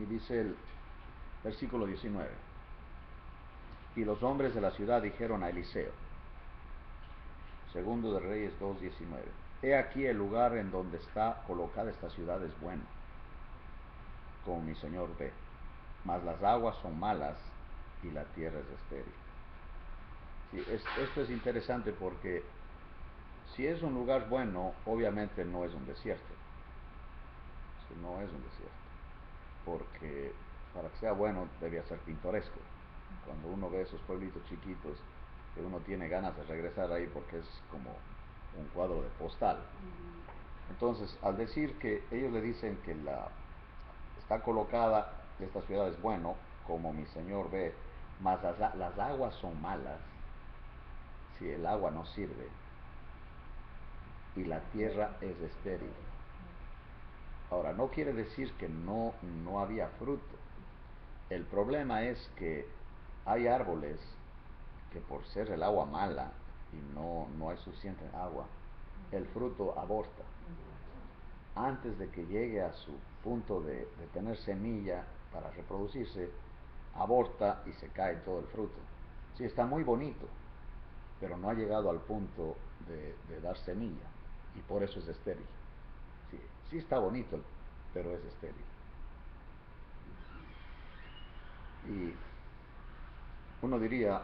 Y dice el versículo 19: y los hombres de la ciudad dijeron a Eliseo, segundo de Reyes 2:19, he aquí el lugar en donde está colocada esta ciudad es bueno, como mi señor ve, mas las aguas son malas y la tierra es estéril. Sí, esto es interesante porque si es un lugar bueno, obviamente no es un desierto. Sí, no es un desierto, porque para que sea bueno debía ser pintoresco. Cuando uno ve esos pueblitos chiquitos, que uno tiene ganas de regresar ahí porque es como un cuadro de postal. Entonces, al decir que ellos le dicen que está colocada esta ciudad es bueno, como mi señor ve, mas las aguas son malas, si el agua no sirve, y la tierra es estéril. Ahora, no quiere decir que no había fruto. El problema es que hay árboles que por ser el agua mala y no hay suficiente agua, el fruto aborta. Antes de que llegue a su punto de tener semilla para reproducirse, aborta y se cae todo el fruto. Sí, está muy bonito, pero no ha llegado al punto de dar semilla, y por eso es estéril. Sí, sí está bonito, pero es estéril. Y uno diría,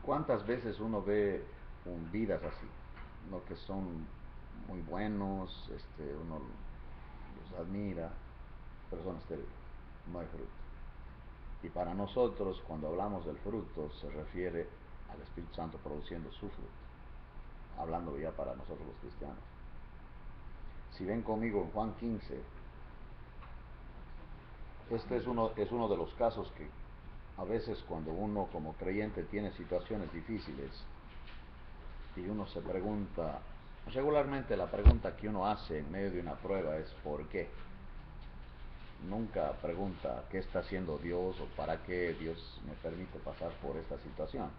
¿cuántas veces uno ve vidas así? ¿No? Que son muy buenos, uno los admira, pero son estériles, no hay fruto. Y para nosotros, cuando hablamos del fruto, se refiere al Espíritu Santo produciendo su fruto, hablando ya para nosotros los cristianos. Si ven conmigo en Juan 15, este es uno de los casos que a veces cuando uno como creyente tiene situaciones difíciles y uno se pregunta, regularmente la pregunta que uno hace en medio de una prueba es ¿por qué? Nunca pregunta qué está haciendo Dios o para qué Dios me permite pasar por esta situación.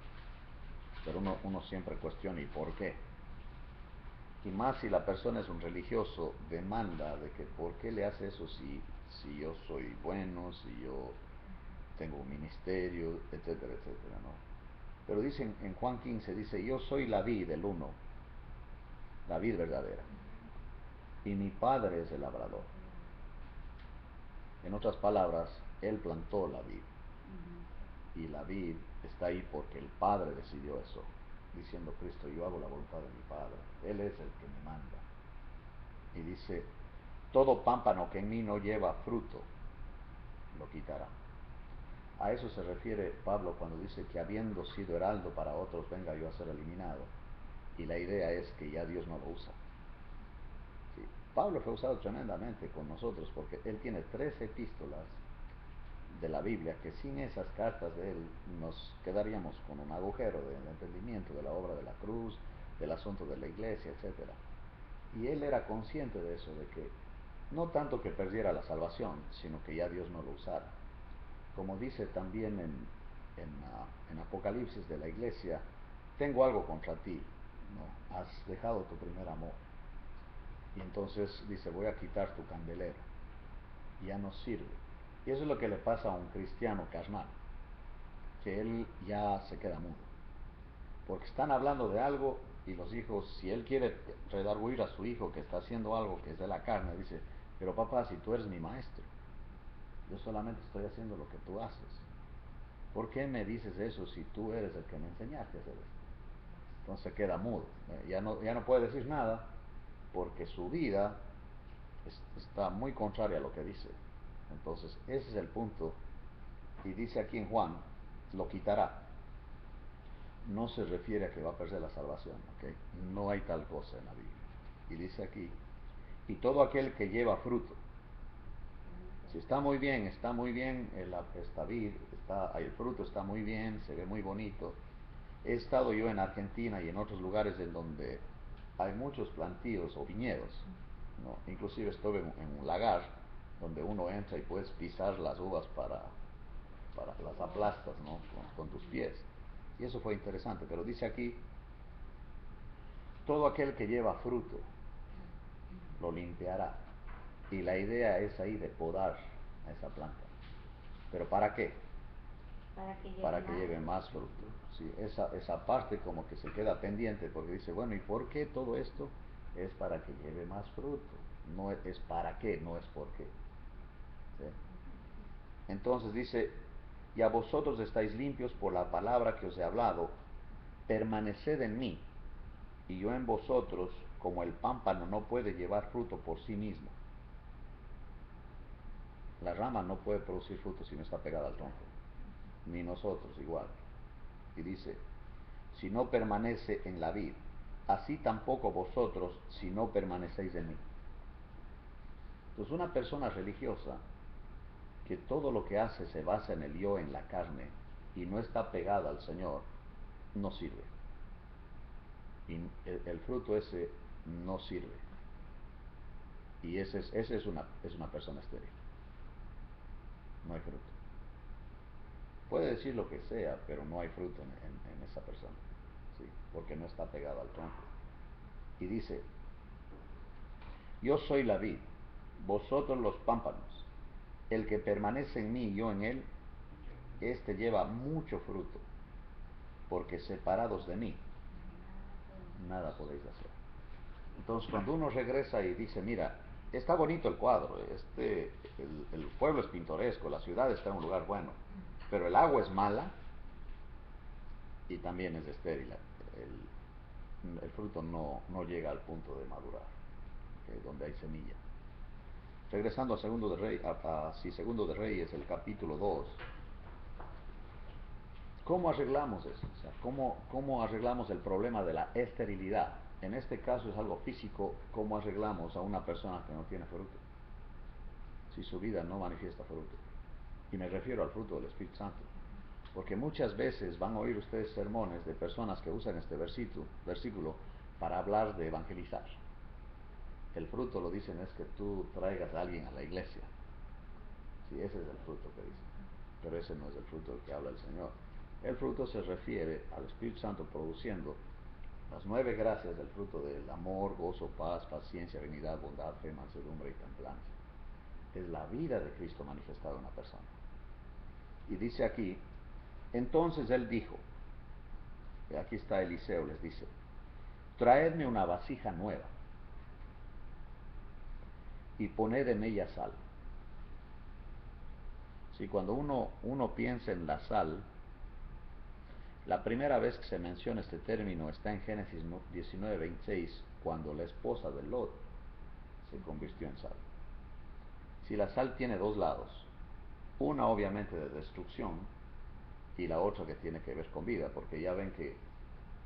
Pero uno siempre cuestiona ¿y por qué? Y más si la persona es un religioso, demanda de que ¿por qué le hace eso si yo soy bueno, si yo tengo un ministerio, etcétera, etcétera, ¿no? Pero dicen en Juan 15, dice, yo soy la vid, el uno, la vid verdadera, y mi padre es el labrador. En otras palabras, él plantó la vid, y la vid está ahí porque el Padre decidió eso, diciendo Cristo, yo hago la voluntad de mi Padre, Él es el que me manda. Y dice, todo pámpano que en mí no lleva fruto, lo quitará. A eso se refiere Pablo cuando dice que habiendo sido heraldo para otros, venga yo a ser eliminado. Y la idea es que ya Dios no lo usa. Sí. Pablo fue usado tremendamente con nosotros porque él tiene 3 epístolas de la Biblia que sin esas cartas de él nos quedaríamos con un agujero del entendimiento de la obra de la cruz, del asunto de la iglesia, etc. Y él era consciente de eso, de que no tanto que perdiera la salvación, sino que ya Dios no lo usara. Como dice también en Apocalipsis de la iglesia, tengo algo contra ti, ¿no? Has dejado tu primer amor. Y entonces dice, voy a quitar tu candelero. Ya no sirve. Y eso es lo que le pasa a un cristiano carnal, que él ya se queda mudo. Porque están hablando de algo y los hijos, si él quiere redarguir a su hijo que está haciendo algo que es de la carne, dice, pero papá, si tú eres mi maestro, yo solamente estoy haciendo lo que tú haces. ¿Por qué me dices eso si tú eres el que me enseñaste a hacer eso? Entonces se queda mudo. Ya no puede decir nada porque su vida está muy contraria a lo que dice. Entonces ese es el punto. Y dice aquí en Juan, lo quitará. No se refiere a que va a perder la salvación, ¿okay? No hay tal cosa en la Biblia. Y dice aquí, y todo aquel que lleva fruto. Si está muy bien, esta vid, el fruto está muy bien, se ve muy bonito. He estado yo en Argentina y en otros lugares en donde hay muchos plantíos o viñedos, ¿no? Inclusive estuve en un lagar donde uno entra y puedes pisar las uvas para las aplastas, ¿no? con tus pies. Y eso fue interesante, pero dice aquí, todo aquel que lleva fruto lo limpiará. Y la idea es ahí de podar a esa planta. ¿Pero para qué? Para que Lleve más fruto. Sí, esa parte como que se queda pendiente porque dice, bueno, ¿y por qué todo esto? Es para que lleve más fruto. No es para qué, no es por qué. ¿Sí? Entonces dice, y a vosotros estáis limpios por la palabra que os he hablado, permaneced en mí, y yo en vosotros, como el pámpano no puede llevar fruto por sí mismo. La rama no puede producir fruto si no está pegada al tronco, ni nosotros igual. Y dice, si no permanece en la vid, así tampoco vosotros si no permanecéis en mí. Entonces una persona religiosa que todo lo que hace se basa en el yo, en la carne, y no está pegada al Señor, no sirve. Y el fruto ese no sirve. Y ese es una persona estéril. No hay fruto. Puede decir lo que sea, pero no hay fruto en esa persona. ¿Sí? Porque no está pegado al tronco. Y dice, yo soy la vid, vosotros los pámpanos. El que permanece en mí y yo en él, éste lleva mucho fruto, porque separados de mí, nada podéis hacer. Entonces, cuando uno regresa y dice, mira, está bonito el cuadro, el pueblo es pintoresco, la ciudad está en un lugar bueno, pero el agua es mala y también es estéril. El fruto no llega al punto de madurar, donde hay semilla. Regresando a Segundo de Reyes, el capítulo 2. ¿Cómo arreglamos eso? O sea, ¿cómo arreglamos el problema de la esterilidad? En este caso es algo físico. ¿Cómo arreglamos a una persona que no tiene fruto? Si su vida no manifiesta fruto. Y me refiero al fruto del Espíritu Santo. Porque muchas veces van a oír ustedes sermones de personas que usan este versículo para hablar de evangelizar. El fruto, lo dicen, es que tú traigas a alguien a la iglesia. Sí, ese es el fruto que dicen. Pero ese no es el fruto del que habla el Señor. El fruto se refiere al Espíritu Santo produciendo las 9 gracias del fruto del amor, gozo, paz, paciencia, benignidad, bondad, fe, mansedumbre y templanza. Es la vida de Cristo manifestada en una persona. Y dice aquí, entonces él dijo, aquí está Eliseo, les dice, traedme una vasija nueva y poned en ella sal. Si cuando uno piensa en la sal, la primera vez que se menciona este término está en Génesis 19:26, cuando la esposa de Lot se convirtió en sal. Si la sal tiene dos lados, una obviamente de destrucción y la otra que tiene que ver con vida, porque ya ven que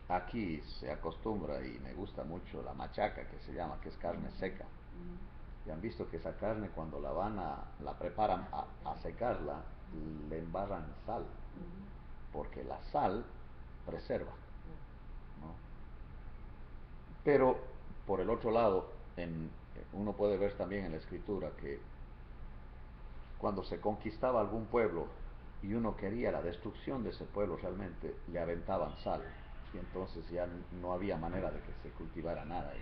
aquí se acostumbra, y me gusta mucho, la machaca, que se llama, que es carne seca. Y han visto que esa carne, cuando la preparan a secarla, le embarran sal, porque la sal preserva, ¿no? Pero por el otro lado, uno puede ver también en la escritura que cuando se conquistaba algún pueblo y uno quería la destrucción de ese pueblo, realmente le aventaban sal, y entonces ya no había manera de que se cultivara nada ahí,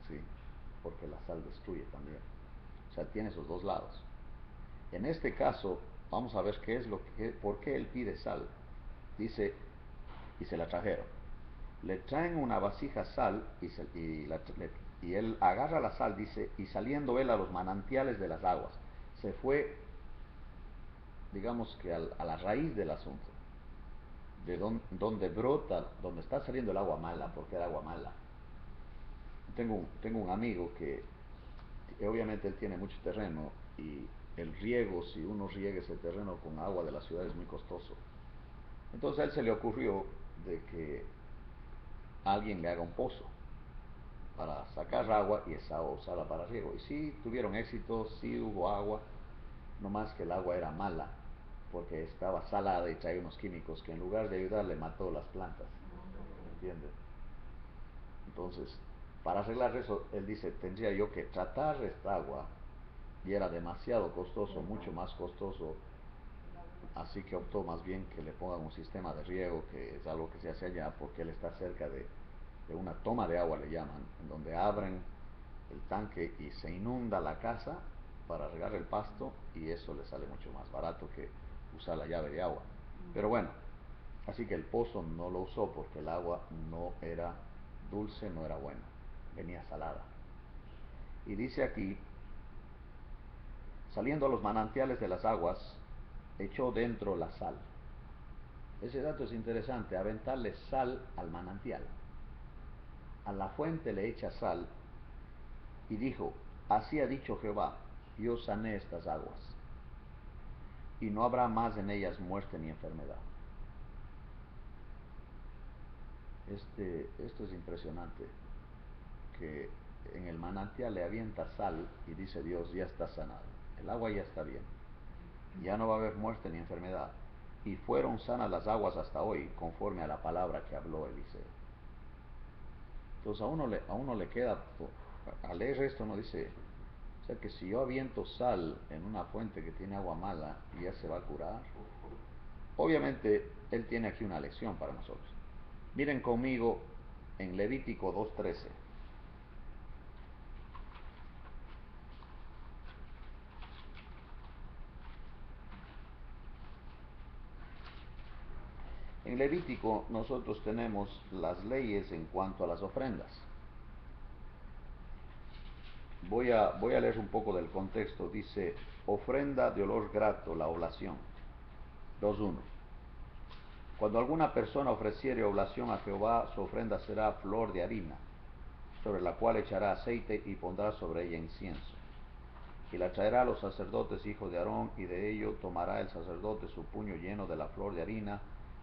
¿sí? Porque la sal destruye también. O sea, tiene esos dos lados. En este caso, vamos a ver por qué él pide sal. Dice, y se la trajeron. Le traen una vasija sal y él agarra la sal, dice, y saliendo él a los manantiales de las aguas, se fue, digamos que a la raíz del asunto, de donde brota, donde está saliendo el agua mala, porque era agua mala. Tengo un amigo que obviamente él tiene mucho terreno, y el riego, si uno riega ese terreno con agua de la ciudad, es muy costoso. Entonces a él se le ocurrió de que alguien le haga un pozo para sacar agua y esa agua usarla para riego. Y sí tuvieron éxito, sí hubo agua, no más que el agua era mala, porque estaba salada y traía unos químicos que en lugar de ayudar le mató las plantas. ¿Entienden? Entonces, para arreglar eso, él dice, tendría yo que tratar esta agua, y era demasiado costoso, mucho más costoso, así que optó más bien que le pongan un sistema de riego, que es algo que se hace allá, porque él está cerca de una toma de agua, le llaman, en donde abren el tanque y se inunda la casa, para regar el pasto, y eso le sale mucho más barato que usar la llave de agua. Pero bueno, así que el pozo no lo usó porque el agua no era dulce, no era buena, venía salada. Y dice aquí, saliendo a los manantiales de las aguas, echó dentro la sal. Ese dato es interesante, aventarle sal al manantial. A la fuente le echa sal y dijo, así ha dicho Jehová, yo sané estas aguas, y no habrá más en ellas muerte ni enfermedad. Esto es impresionante, que en el manantial le avienta sal y dice Dios, ya está sanado, el agua ya está bien, ya no va a haber muerte ni enfermedad. Y fueron sanas las aguas hasta hoy, conforme a la palabra que habló Eliseo. Entonces a uno le queda, al leer esto uno dice, o sea que si yo aviento sal en una fuente que tiene agua mala, ¿ya se va a curar? Obviamente él tiene aquí una lección para nosotros. Miren conmigo en Levítico 2:13. En Levítico nosotros tenemos las leyes en cuanto a las ofrendas. Voy a leer un poco del contexto. Dice, ofrenda de olor grato, la oblación. 2:1. Cuando alguna persona ofreciere oblación a Jehová, su ofrenda será flor de harina, sobre la cual echará aceite y pondrá sobre ella incienso. Y la traerá a los sacerdotes hijos de Aarón, y de ello tomará el sacerdote su puño lleno de la flor de harina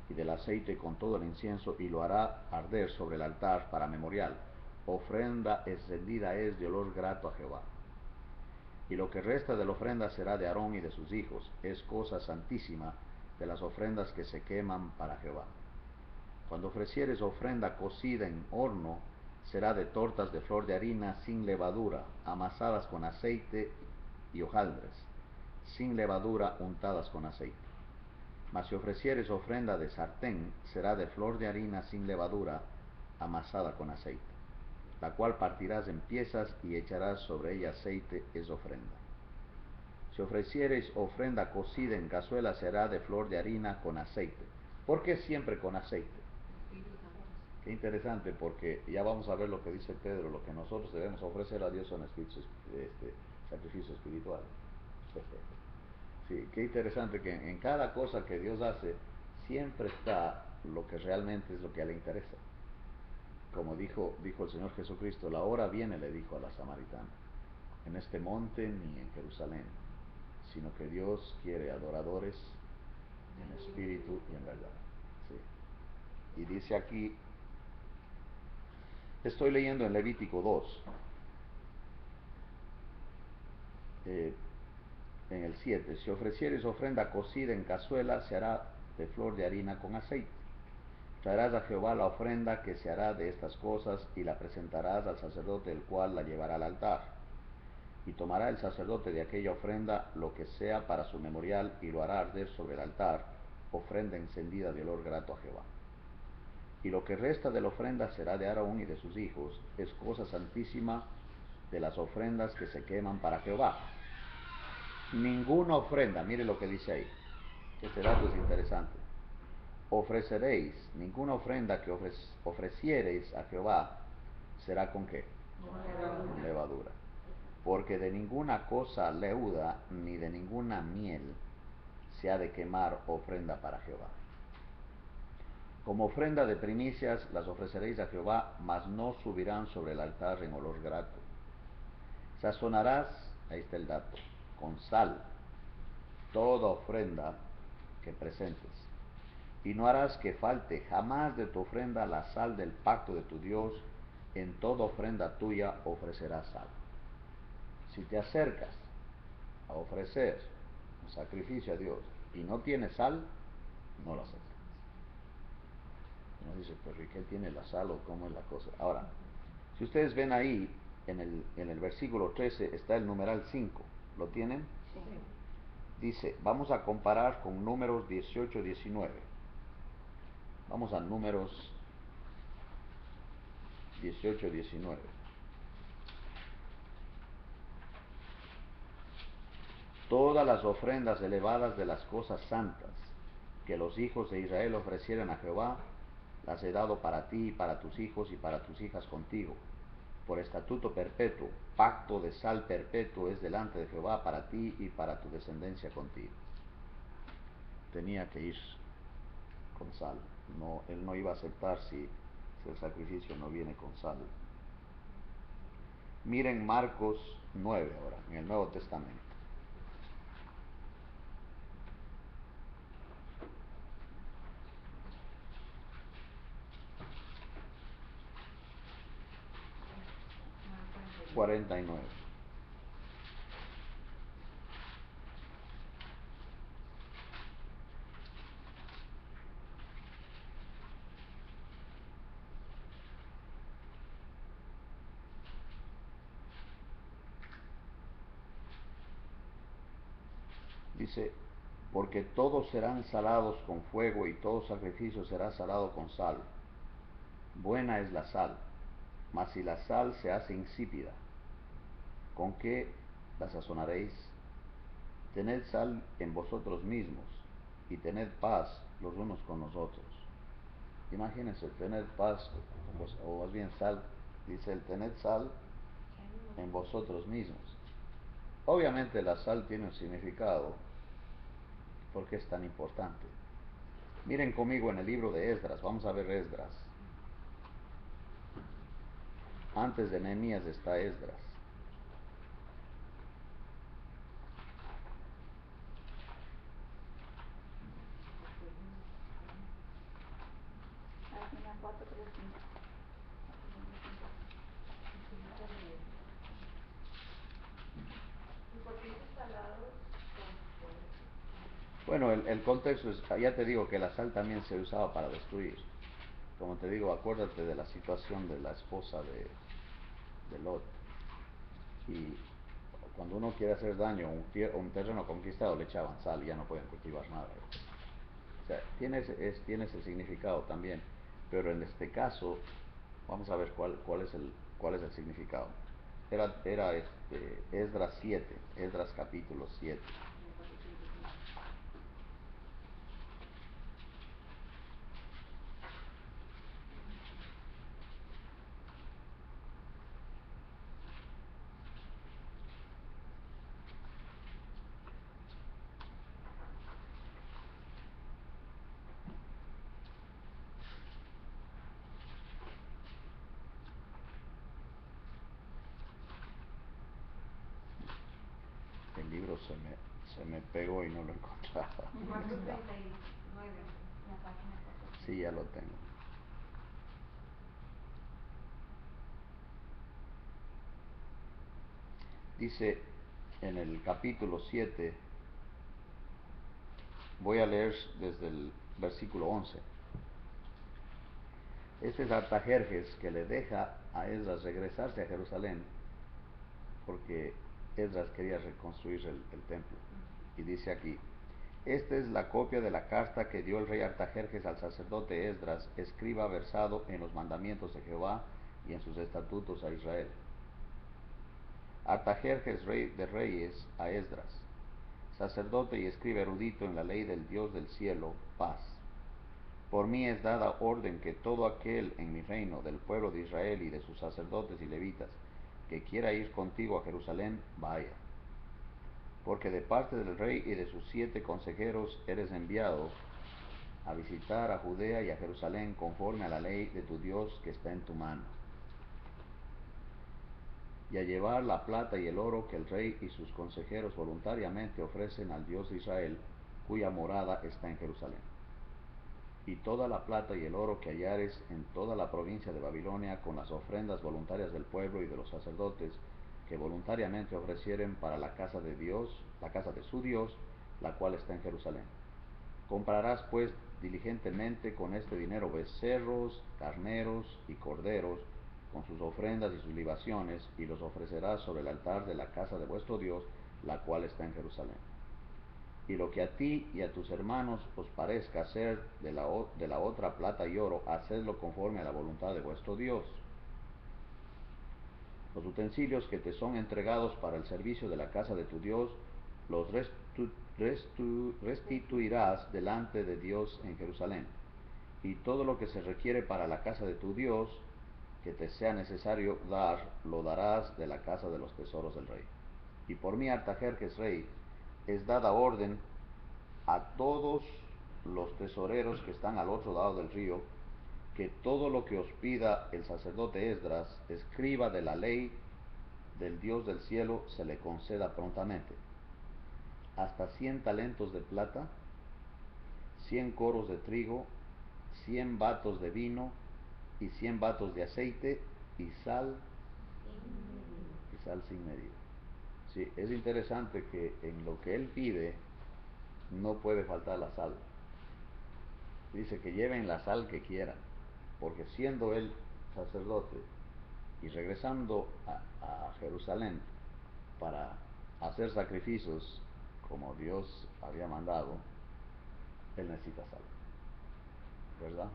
y del aceite con todo el incienso, y lo hará arder sobre el altar para memorial. Ofrenda encendida es de olor grato a Jehová. Y lo que resta de la ofrenda será de Aarón y de sus hijos, es cosa santísima de las ofrendas que se queman para Jehová. Cuando ofrecieres ofrenda cocida en horno, será de tortas de flor de harina sin levadura, amasadas con aceite y hojaldres, sin levadura, untadas con aceite. Mas si ofrecieres ofrenda de sartén, será de flor de harina sin levadura, amasada con aceite, la cual partirás en piezas y echarás sobre ella aceite, es ofrenda. Si ofrecieres ofrenda cocida en cazuela, será de flor de harina con aceite. ¿Por qué siempre con aceite? Qué interesante, porque ya vamos a ver lo que dice Pedro, lo que nosotros debemos ofrecer a Dios son sacrificios espirituales. Sí, qué interesante que en cada cosa que Dios hace siempre está lo que realmente es lo que a él le interesa. Como dijo el Señor Jesucristo, la hora viene, le dijo a la samaritana, en este monte ni en Jerusalén, sino que Dios quiere adoradores en espíritu y en verdad. Sí. Y dice aquí, estoy leyendo en Levítico 2, en el 7, si ofrecieres ofrenda cocida en cazuela, se hará de flor de harina con aceite. Traerás a Jehová la ofrenda que se hará de estas cosas y la presentarás al sacerdote, el cual la llevará al altar. Y tomará el sacerdote de aquella ofrenda lo que sea para su memorial y lo hará arder sobre el altar, ofrenda encendida de olor grato a Jehová. Y lo que resta de la ofrenda será de Aarón y de sus hijos, es cosa santísima de las ofrendas que se queman para Jehová. Ninguna ofrenda, mire lo que dice ahí, este dato es interesante. Ofreceréis, ninguna ofrenda que ofreciereis a Jehová será con qué? Con levadura. Porque de ninguna cosa leuda ni de ninguna miel se ha de quemar ofrenda para Jehová. Como ofrenda de primicias las ofreceréis a Jehová, mas no subirán sobre el altar en olor grato. Sazonarás, ahí está el dato, con sal toda ofrenda que presentes. Y no harás que falte jamás de tu ofrenda la sal del pacto de tu Dios, en toda ofrenda tuya ofrecerás sal. Si te acercas a ofrecer un sacrificio a Dios y no tienes sal, no lo aceptas. Uno dice, pero ¿y qué tiene la sal o cómo es la cosa? Ahora, si ustedes ven ahí, en el versículo 13 está el numeral 5. ¿Lo tienen? Sí. Dice, vamos a comparar con números 18-19. Vamos a números 18-19. Todas las ofrendas elevadas de las cosas santas que los hijos de Israel ofrecieran a Jehová, las he dado para ti y para tus hijos y para tus hijas contigo, por estatuto perpetuo, pacto de sal perpetuo es delante de Jehová para ti y para tu descendencia contigo. Tenía que ir con sal. No, él no iba a aceptar si el sacrificio no viene con sal. Miren Marcos 9 ahora, en el Nuevo Testamento. Ah, 49. Dice, porque todos serán salados con fuego y todo sacrificio será salado con sal. Buena es la sal, mas si la sal se hace insípida, ¿con qué la sazonaréis? Tened sal en vosotros mismos y tened paz los unos con los otros. Imagínense, tener paz, o más bien sal, dice el tened sal en vosotros mismos. Obviamente la sal tiene un significado. ¿Por qué es tan importante? Miren conmigo en el libro de Esdras, vamos a ver Esdras. Antes de Nehemías está Esdras. Página 435. ¿Y por qué dice salados con fuego? Bueno, el contexto es, ya te digo que la sal también se usaba para destruir. Como te digo, acuérdate de la situación de la esposa de Lot. Y cuando uno quiere hacer daño a un terreno conquistado, le echaban sal y ya no pueden cultivar nada. O sea, tiene ese significado también. Pero en este caso, vamos a ver cuál es el significado. Era Esdras 7, Esdras capítulo 7. El libro se me pegó y no lo encontraba. Marcos 39. La página 435. Sí, ya lo tengo. Dice en el capítulo 7, voy a leer desde el versículo 11. Este es Artajerjes que le deja a Esdras regresarse a Jerusalén porque Esdras quería reconstruir el templo. Y dice aquí, esta es la copia de la carta que dio el rey Artajerjes al sacerdote Esdras, escriba versado en los mandamientos de Jehová y en sus estatutos a Israel. Artajerjes, rey de reyes, a Esdras, sacerdote y escriba erudito en la ley del Dios del cielo, paz. Por mí es dada orden que todo aquel en mi reino del pueblo de Israel y de sus sacerdotes y levitas que quiera ir contigo a Jerusalén, vaya. Porque de parte del rey y de sus 7 consejeros eres enviado a visitar a Judea y a Jerusalén conforme a la ley de tu Dios que está en tu mano, y a llevar la plata y el oro que el rey y sus consejeros voluntariamente ofrecen al Dios de Israel, cuya morada está en Jerusalén. Y toda la plata y el oro que hallares en toda la provincia de Babilonia, con las ofrendas voluntarias del pueblo y de los sacerdotes, que voluntariamente ofrecieren para la casa de Dios, la casa de su Dios, la cual está en Jerusalén. Comprarás pues diligentemente con este dinero becerros, carneros y corderos, con sus ofrendas y sus libaciones, y los ofrecerás sobre el altar de la casa de vuestro Dios, la cual está en Jerusalén. Y lo que a ti y a tus hermanos os parezca hacer de la otra plata y oro, hacedlo conforme a la voluntad de vuestro Dios. Los utensilios que te son entregados para el servicio de la casa de tu Dios, los restituirás delante de Dios en Jerusalén. Y todo lo que se requiere para la casa de tu Dios, que te sea necesario dar, lo darás de la casa de los tesoros del rey. Y por mí, Artajerjes rey, es dada orden a todos los tesoreros que están al otro lado del río, que todo lo que os pida el sacerdote Esdras, escriba de la ley del Dios del cielo, se le conceda prontamente. Hasta 100 talentos de plata, 100 coros de trigo, 100 batos de vino y 100 batos de aceite y sal sin medida. Sí, es interesante que en lo que él pide no puede faltar la sal. Dice que lleven la sal que quieran, porque siendo él sacerdote y regresando a Jerusalén para hacer sacrificios como Dios había mandado, él necesita sal, ¿verdad?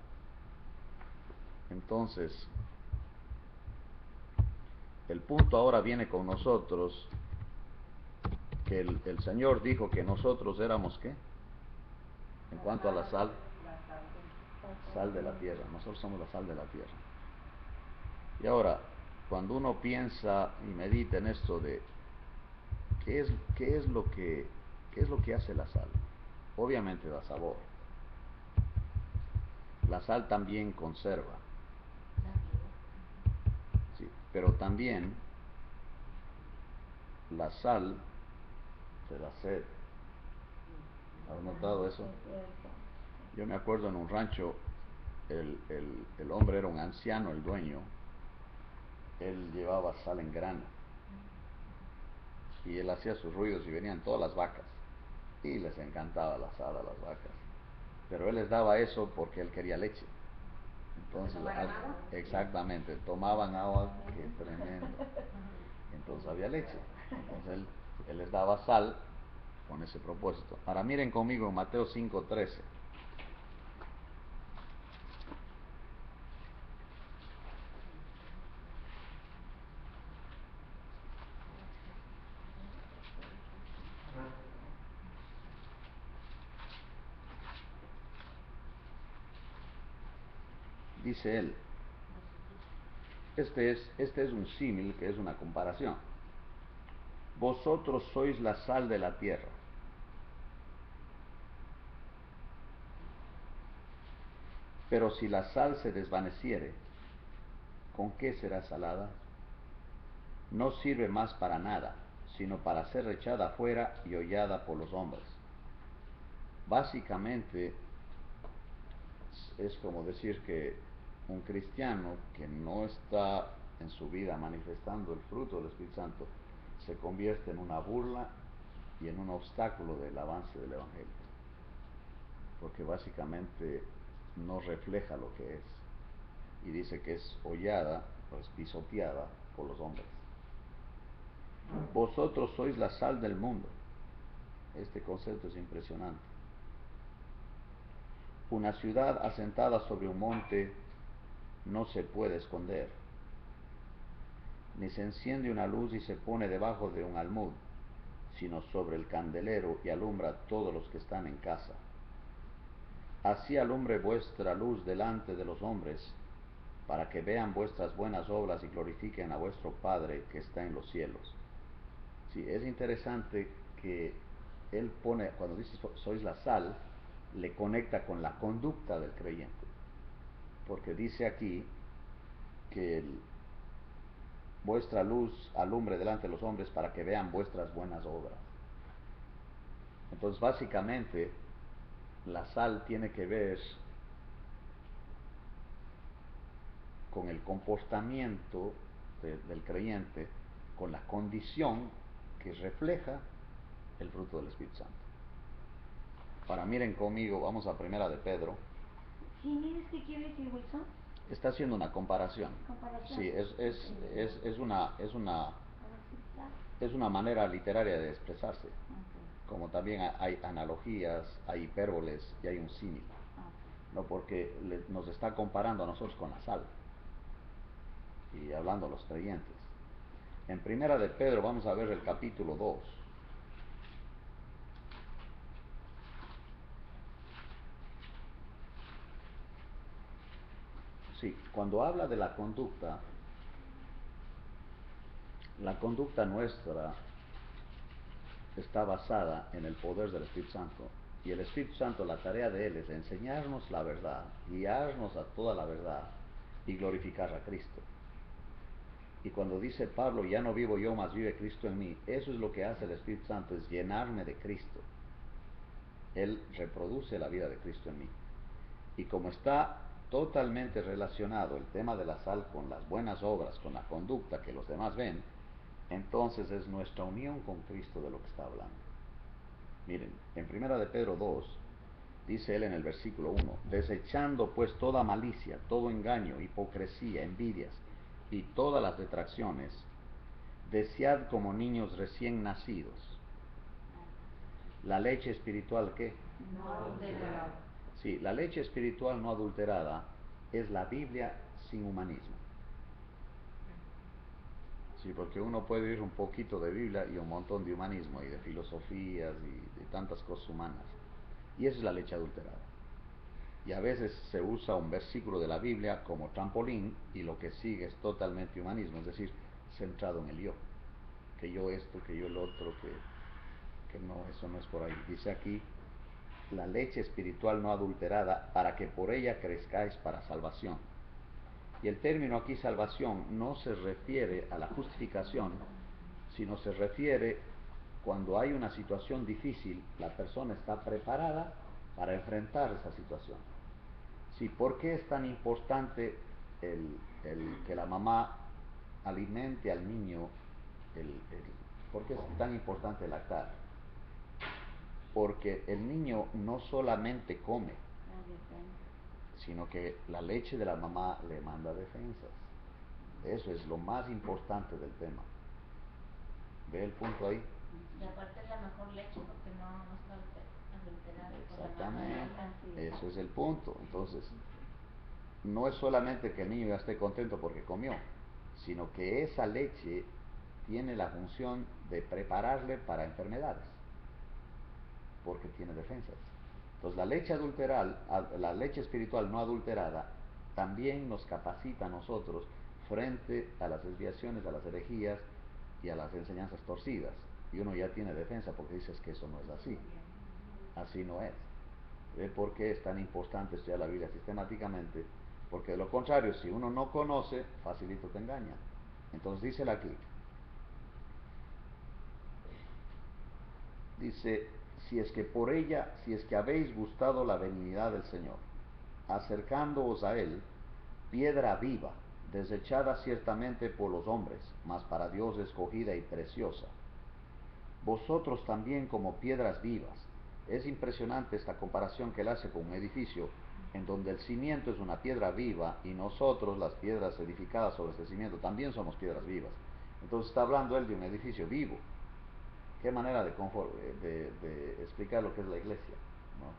Entonces, el punto ahora viene con nosotros, que el Señor dijo que nosotros éramos, ¿qué? En cuanto a la sal de la tierra. Nosotros somos la sal de la tierra. Y ahora, cuando uno piensa y medita en esto de qué es lo que hace la sal, obviamente da sabor. La sal también conserva, sí, pero también la sal te da sed. ¿Has notado eso? Yo me acuerdo en un rancho, el hombre era un anciano, el dueño. Él llevaba sal en grano y él hacía sus ruidos y venían todas las vacas y les encantaba la sal a las vacas, pero él les daba eso porque él quería leche. Entonces, exactamente, tomaban agua, que tremendo. Entonces había leche. Entonces él les daba sal con ese propósito. Ahora miren conmigo en Mateo 5:13. Dice él, este es un símil, que es una comparación. Vosotros sois la sal de la tierra. Pero si la sal se desvaneciere, ¿con qué será salada? No sirve más para nada, sino para ser echada afuera y hollada por los hombres. Básicamente, es como decir que un cristiano que no está en su vida manifestando el fruto del Espíritu Santo se convierte en una burla y en un obstáculo del avance del Evangelio, porque básicamente no refleja lo que es, y dice que es hollada, pues pisoteada por los hombres. Vosotros sois la sal del mundo. Este concepto es impresionante. Una ciudad asentada sobre un monte no se puede esconder, ni se enciende una luz y se pone debajo de un almud, sino sobre el candelero y alumbra a todos los que están en casa. Así alumbre vuestra luz delante de los hombres, para que vean vuestras buenas obras y glorifiquen a vuestro Padre que está en los cielos. Sí, es interesante que él pone, cuando dice sois la sal, le conecta con la conducta del creyente, porque dice aquí que vuestra luz alumbre delante de los hombres para que vean vuestras buenas obras. Entonces, básicamente, la sal tiene que ver con el comportamiento del creyente, con la condición que refleja el fruto del Espíritu Santo. Ahora miren conmigo, vamos a Primera de Pedro. ¿Sí dices qué quiere decir, Wilson? Está haciendo una comparación. Sí, es una manera literaria de expresarse. Como también hay analogías, hay hipérboles y hay un símil. No, porque nos está comparando a nosotros con la sal y hablando a los creyentes. En Primera de Pedro vamos a ver el capítulo 2. Sí, cuando habla de la conducta nuestra está basada en el poder del Espíritu Santo. Y el Espíritu Santo, la tarea de Él es enseñarnos la verdad, guiarnos a toda la verdad y glorificar a Cristo. Y cuando dice Pablo, ya no vivo yo, mas vive Cristo en mí, eso es lo que hace el Espíritu Santo, es llenarme de Cristo. Él reproduce la vida de Cristo en mí. Y como está totalmente relacionado el tema de la sal con las buenas obras, con la conducta que los demás ven, entonces es nuestra unión con Cristo de lo que está hablando. Miren, en 1 de Pedro 2, dice él en el versículo 1, desechando pues toda malicia, todo engaño, hipocresía, envidias y todas las detracciones, desead como niños recién nacidos la leche espiritual que No adulterada. sí, la leche espiritual no adulterada es la Biblia sin humanismo. Sí, porque uno puede ir un poquito de Biblia y un montón de humanismo y de filosofías y de tantas cosas humanas. Y esa es la leche adulterada. Y a veces se usa un versículo de la Biblia como trampolín y lo que sigue es totalmente humanismo, es decir, centrado en el yo. Que yo esto, que yo el otro, que no, eso no es por ahí. Dice aquí, la leche espiritual no adulterada para que por ella crezcáis para salvación. Y el término aquí salvación no se refiere a la justificación, sino se refiere cuando hay una situación difícil, la persona está preparada para enfrentar esa situación. Sí, ¿por qué es tan importante que la mamá alimente al niño? ¿Por qué es tan importante lactar? Porque el niño no solamente come, sino que la leche de la mamá le manda defensas. Eso es lo más importante del tema. ¿Ve el punto ahí? Y aparte es la mejor leche porque no está adulterada. Exactamente, eso es el punto. Entonces, no es solamente que el niño ya esté contento porque comió, sino que esa leche tiene la función de prepararle para enfermedades, porque tiene defensas. Entonces, la leche espiritual no adulterada, también nos capacita a nosotros frente a las desviaciones, a las herejías y a las enseñanzas torcidas. Y uno ya tiene defensa porque dices que eso no es así. Así no es. ¿Ve por qué es tan importante estudiar la Biblia sistemáticamente? Porque de lo contrario, si uno no conoce, facilito te engaña. Entonces dice aquí, dice, si es que habéis gustado la benignidad del Señor, acercándoos a Él, piedra viva, desechada ciertamente por los hombres, mas para Dios escogida y preciosa. Vosotros también como piedras vivas. Es impresionante esta comparación que él hace con un edificio en donde el cimiento es una piedra viva y nosotros, las piedras edificadas sobre este cimiento, también somos piedras vivas. Entonces está hablando él de un edificio vivo. Qué manera de explicar lo que es la iglesia, ¿no?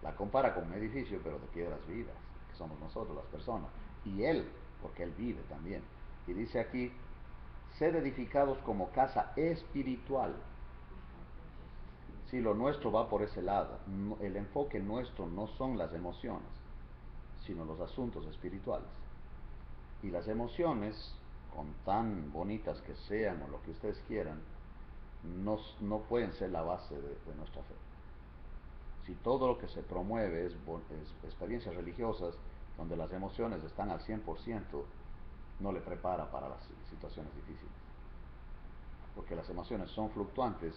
La compara con un edificio, pero de piedras vivas, que somos nosotros, las personas. Y él, porque él vive también. Y dice aquí, sed edificados como casa espiritual. Si lo nuestro va por ese lado, el enfoque nuestro no son las emociones, sino los asuntos espirituales. Y las emociones, con tan bonitas que sean o lo que ustedes quieran, no pueden ser la base de nuestra fe. Si todo lo que se promueve es experiencias religiosas donde las emociones están al 100%, no le prepara para las situaciones difíciles. Porque las emociones son fluctuantes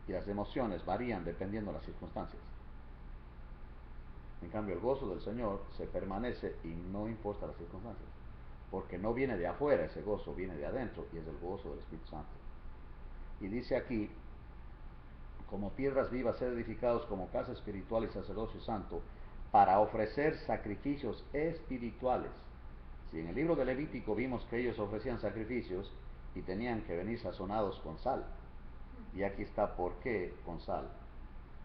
y las emociones varían dependiendo de las circunstancias. En cambio, el gozo del Señor se permanece y no importa las circunstancias, porque no viene de afuera ese gozo, viene de adentro y es el gozo del Espíritu Santo. Y dice aquí, como piedras vivas, ser edificados como casa espiritual y sacerdocio santo, para ofrecer sacrificios espirituales. Si en el libro de Levítico vimos que ellos ofrecían sacrificios y tenían que venir sazonados con sal, y aquí está por qué con sal.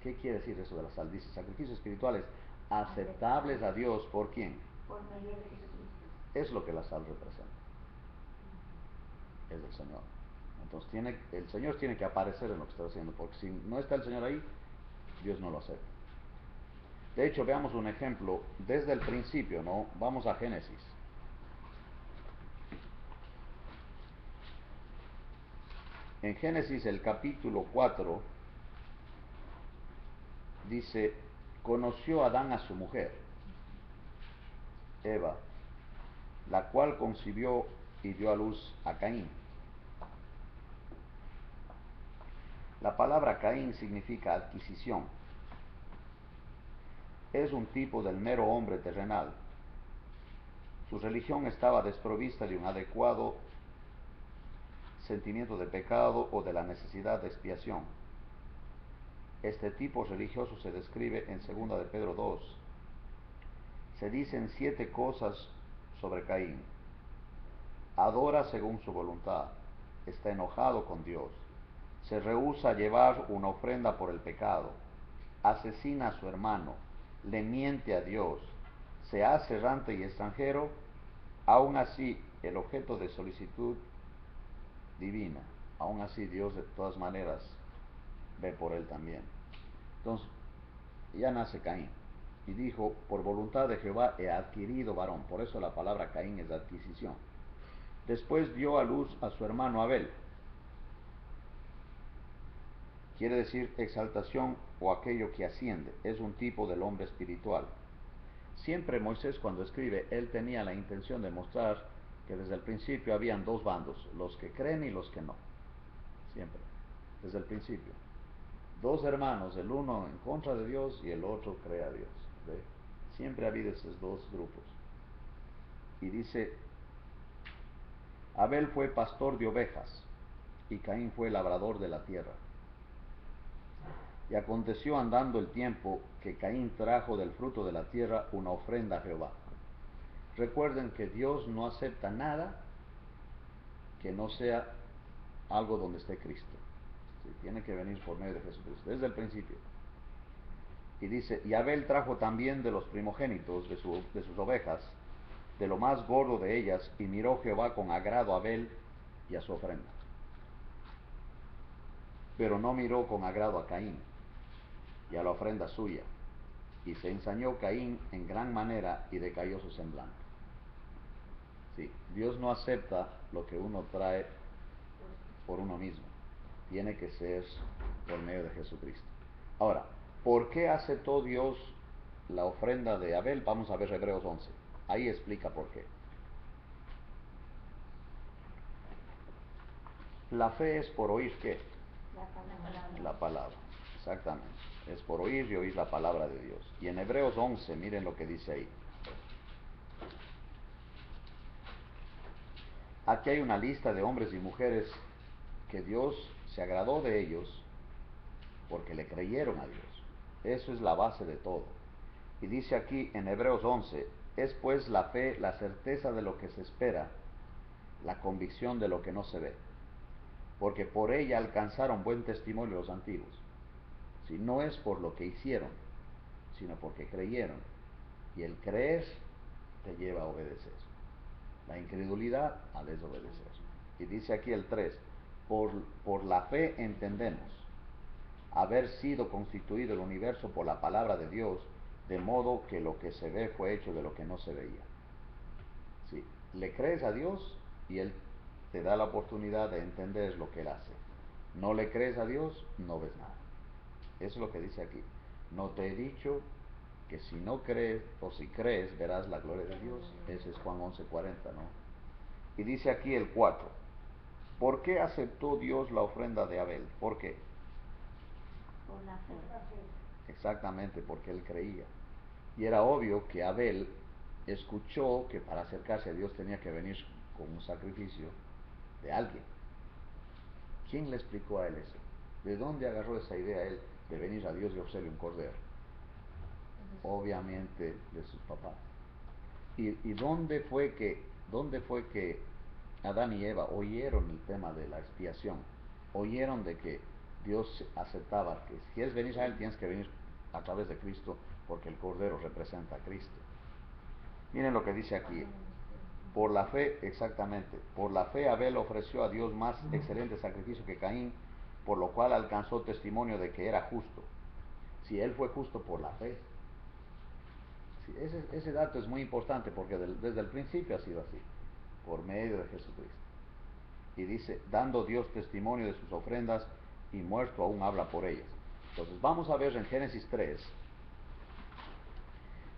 ¿Qué quiere decir eso de la sal? Dice sacrificios espirituales aceptables a Dios. ¿Por quién? Por medio de Jesucristo. Es lo que la sal representa. Es el Señor. Entonces el Señor tiene que aparecer en lo que está haciendo, porque si no está el Señor ahí, Dios no lo acepta. De hecho, veamos un ejemplo desde el principio, ¿no? Vamos a Génesis. En Génesis el capítulo 4 dice, conoció Adán a su mujer, Eva, la cual concibió y dio a luz a Caín. La palabra Caín significa adquisición. Es un tipo del mero hombre terrenal. Su religión estaba desprovista de un adecuado sentimiento de pecado o de la necesidad de expiación. Este tipo religioso se describe en 2 de Pedro 2. Se dicen 7 cosas sobre Caín. Adora según su voluntad, está enojado con Dios, se rehúsa a llevar una ofrenda por el pecado, asesina a su hermano, le miente a Dios, se hace errante y extranjero, aún así el objeto de solicitud divina, aún así Dios de todas maneras ve por él también. Entonces, ya nace Caín, y dijo, por voluntad de Jehová he adquirido varón, por eso la palabra Caín es adquisición. Después dio a luz a su hermano Abel, quiere decir exaltación o aquello que asciende, es un tipo del hombre espiritual. Siempre Moisés cuando escribe, él tenía la intención de mostrar que desde el principio habían 2 bandos, los que creen y los que no, siempre, desde el principio. 2 hermanos, el uno en contra de Dios y el otro cree a Dios. ¿Ve? Siempre ha habido esos 2 grupos. Y dice, Abel fue pastor de ovejas y Caín fue labrador de la tierra. Y aconteció andando el tiempo que Caín trajo del fruto de la tierra una ofrenda a Jehová. Recuerden que Dios no acepta nada que no sea algo donde esté Cristo. Sí, tiene que venir por medio de Jesucristo, desde el principio. Y dice, y Abel trajo también de los primogénitos de sus ovejas, de lo más gordo de ellas, y miró Jehová con agrado a Abel y a su ofrenda. Pero no miró con agrado a Caín y a la ofrenda suya, y se ensañó Caín en gran manera y decayó su semblante. Sí, Dios no acepta lo que uno trae por uno mismo, tiene que ser por medio de Jesucristo. Ahora, ¿por qué aceptó Dios la ofrenda de Abel? Vamos a ver Hebreos 11, ahí explica por qué. La fe es por oír ¿qué? La palabra, exactamente. Es por oír y oír la palabra de Dios. Y en Hebreos 11, miren lo que dice ahí. Aquí hay una lista de hombres y mujeres que Dios se agradó de ellos porque le creyeron a Dios. Eso es la base de todo. Y dice aquí en Hebreos 11, es pues la fe la certeza de lo que se espera, la convicción de lo que no se ve. Porque por ella alcanzaron buen testimonio los antiguos. Si no es por lo que hicieron, sino porque creyeron. Y el creer te lleva a obedecer. La incredulidad a desobedecer. Y dice aquí el 3, por la fe entendemos haber sido constituido el universo por la palabra de Dios, de modo que lo que se ve fue hecho de lo que no se veía. ¿Sí? Le crees a Dios y Él te da la oportunidad de entender lo que Él hace. No le crees a Dios, no ves nada. Eso es lo que dice aquí. No te he dicho que si no crees o si crees verás la gloria de Dios. Ese es Juan 11:40, ¿no? Y dice aquí el 4. ¿Por qué aceptó Dios la ofrenda de Abel? ¿Por qué? Por la fe. Exactamente, porque él creía. Y era obvio que Abel escuchó que para acercarse a Dios tenía que venir con un sacrificio de alguien. ¿Quién le explicó a él eso? ¿De dónde agarró esa idea él de venir a Dios y ofrecerle un cordero? Obviamente de sus papás. ¿Y dónde fue que Adán y Eva oyeron el tema de la expiación? Oyeron de que Dios aceptaba que si quieres venir a Él tienes que venir a través de Cristo, porque el Cordero representa a Cristo. Miren lo que dice aquí. Por la fe, exactamente, por la fe Abel ofreció a Dios más excelente sacrificio que Caín, por lo cual alcanzó testimonio de que era justo. Si él fue justo por la fe. Sí, ese dato es muy importante porque desde el principio ha sido así, por medio de Jesucristo. Y dice, dando Dios testimonio de sus ofrendas y muerto aún habla por ellas. Entonces vamos a ver en Génesis 3.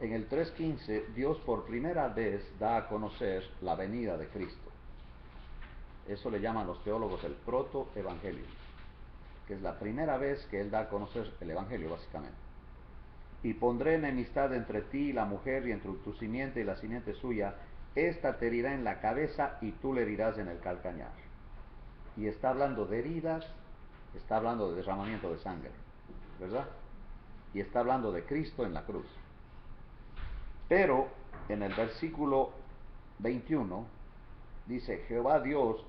En el 3:15, Dios por primera vez da a conocer la venida de Cristo. Eso le llaman los teólogos el protoevangelio, que es la primera vez que Él da a conocer el Evangelio, básicamente. Y pondré enemistad entre ti y la mujer, y entre tu simiente y la simiente suya. Esta te herirá en la cabeza y tú le herirás en el calcañar. Y está hablando de heridas, está hablando de derramamiento de sangre, ¿verdad? Y está hablando de Cristo en la cruz. Pero en el versículo 21 dice, Jehová Dios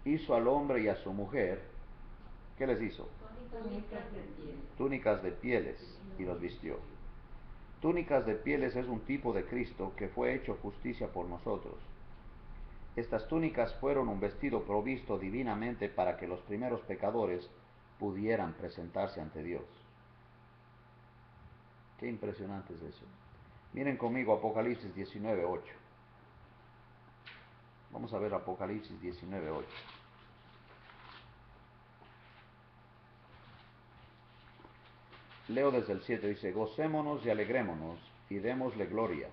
hizo al hombre y a su mujer, ¿qué les hizo? Túnicas de pieles y los vistió. Túnicas de pieles es un tipo de Cristo que fue hecho justicia por nosotros. Estas túnicas fueron un vestido provisto divinamente para que los primeros pecadores pudieran presentarse ante Dios. Qué impresionante es eso. Miren conmigo Apocalipsis 19:8. Vamos a ver Apocalipsis 19:8. Leo desde el 7, dice, gocémonos y alegrémonos y démosle gloria,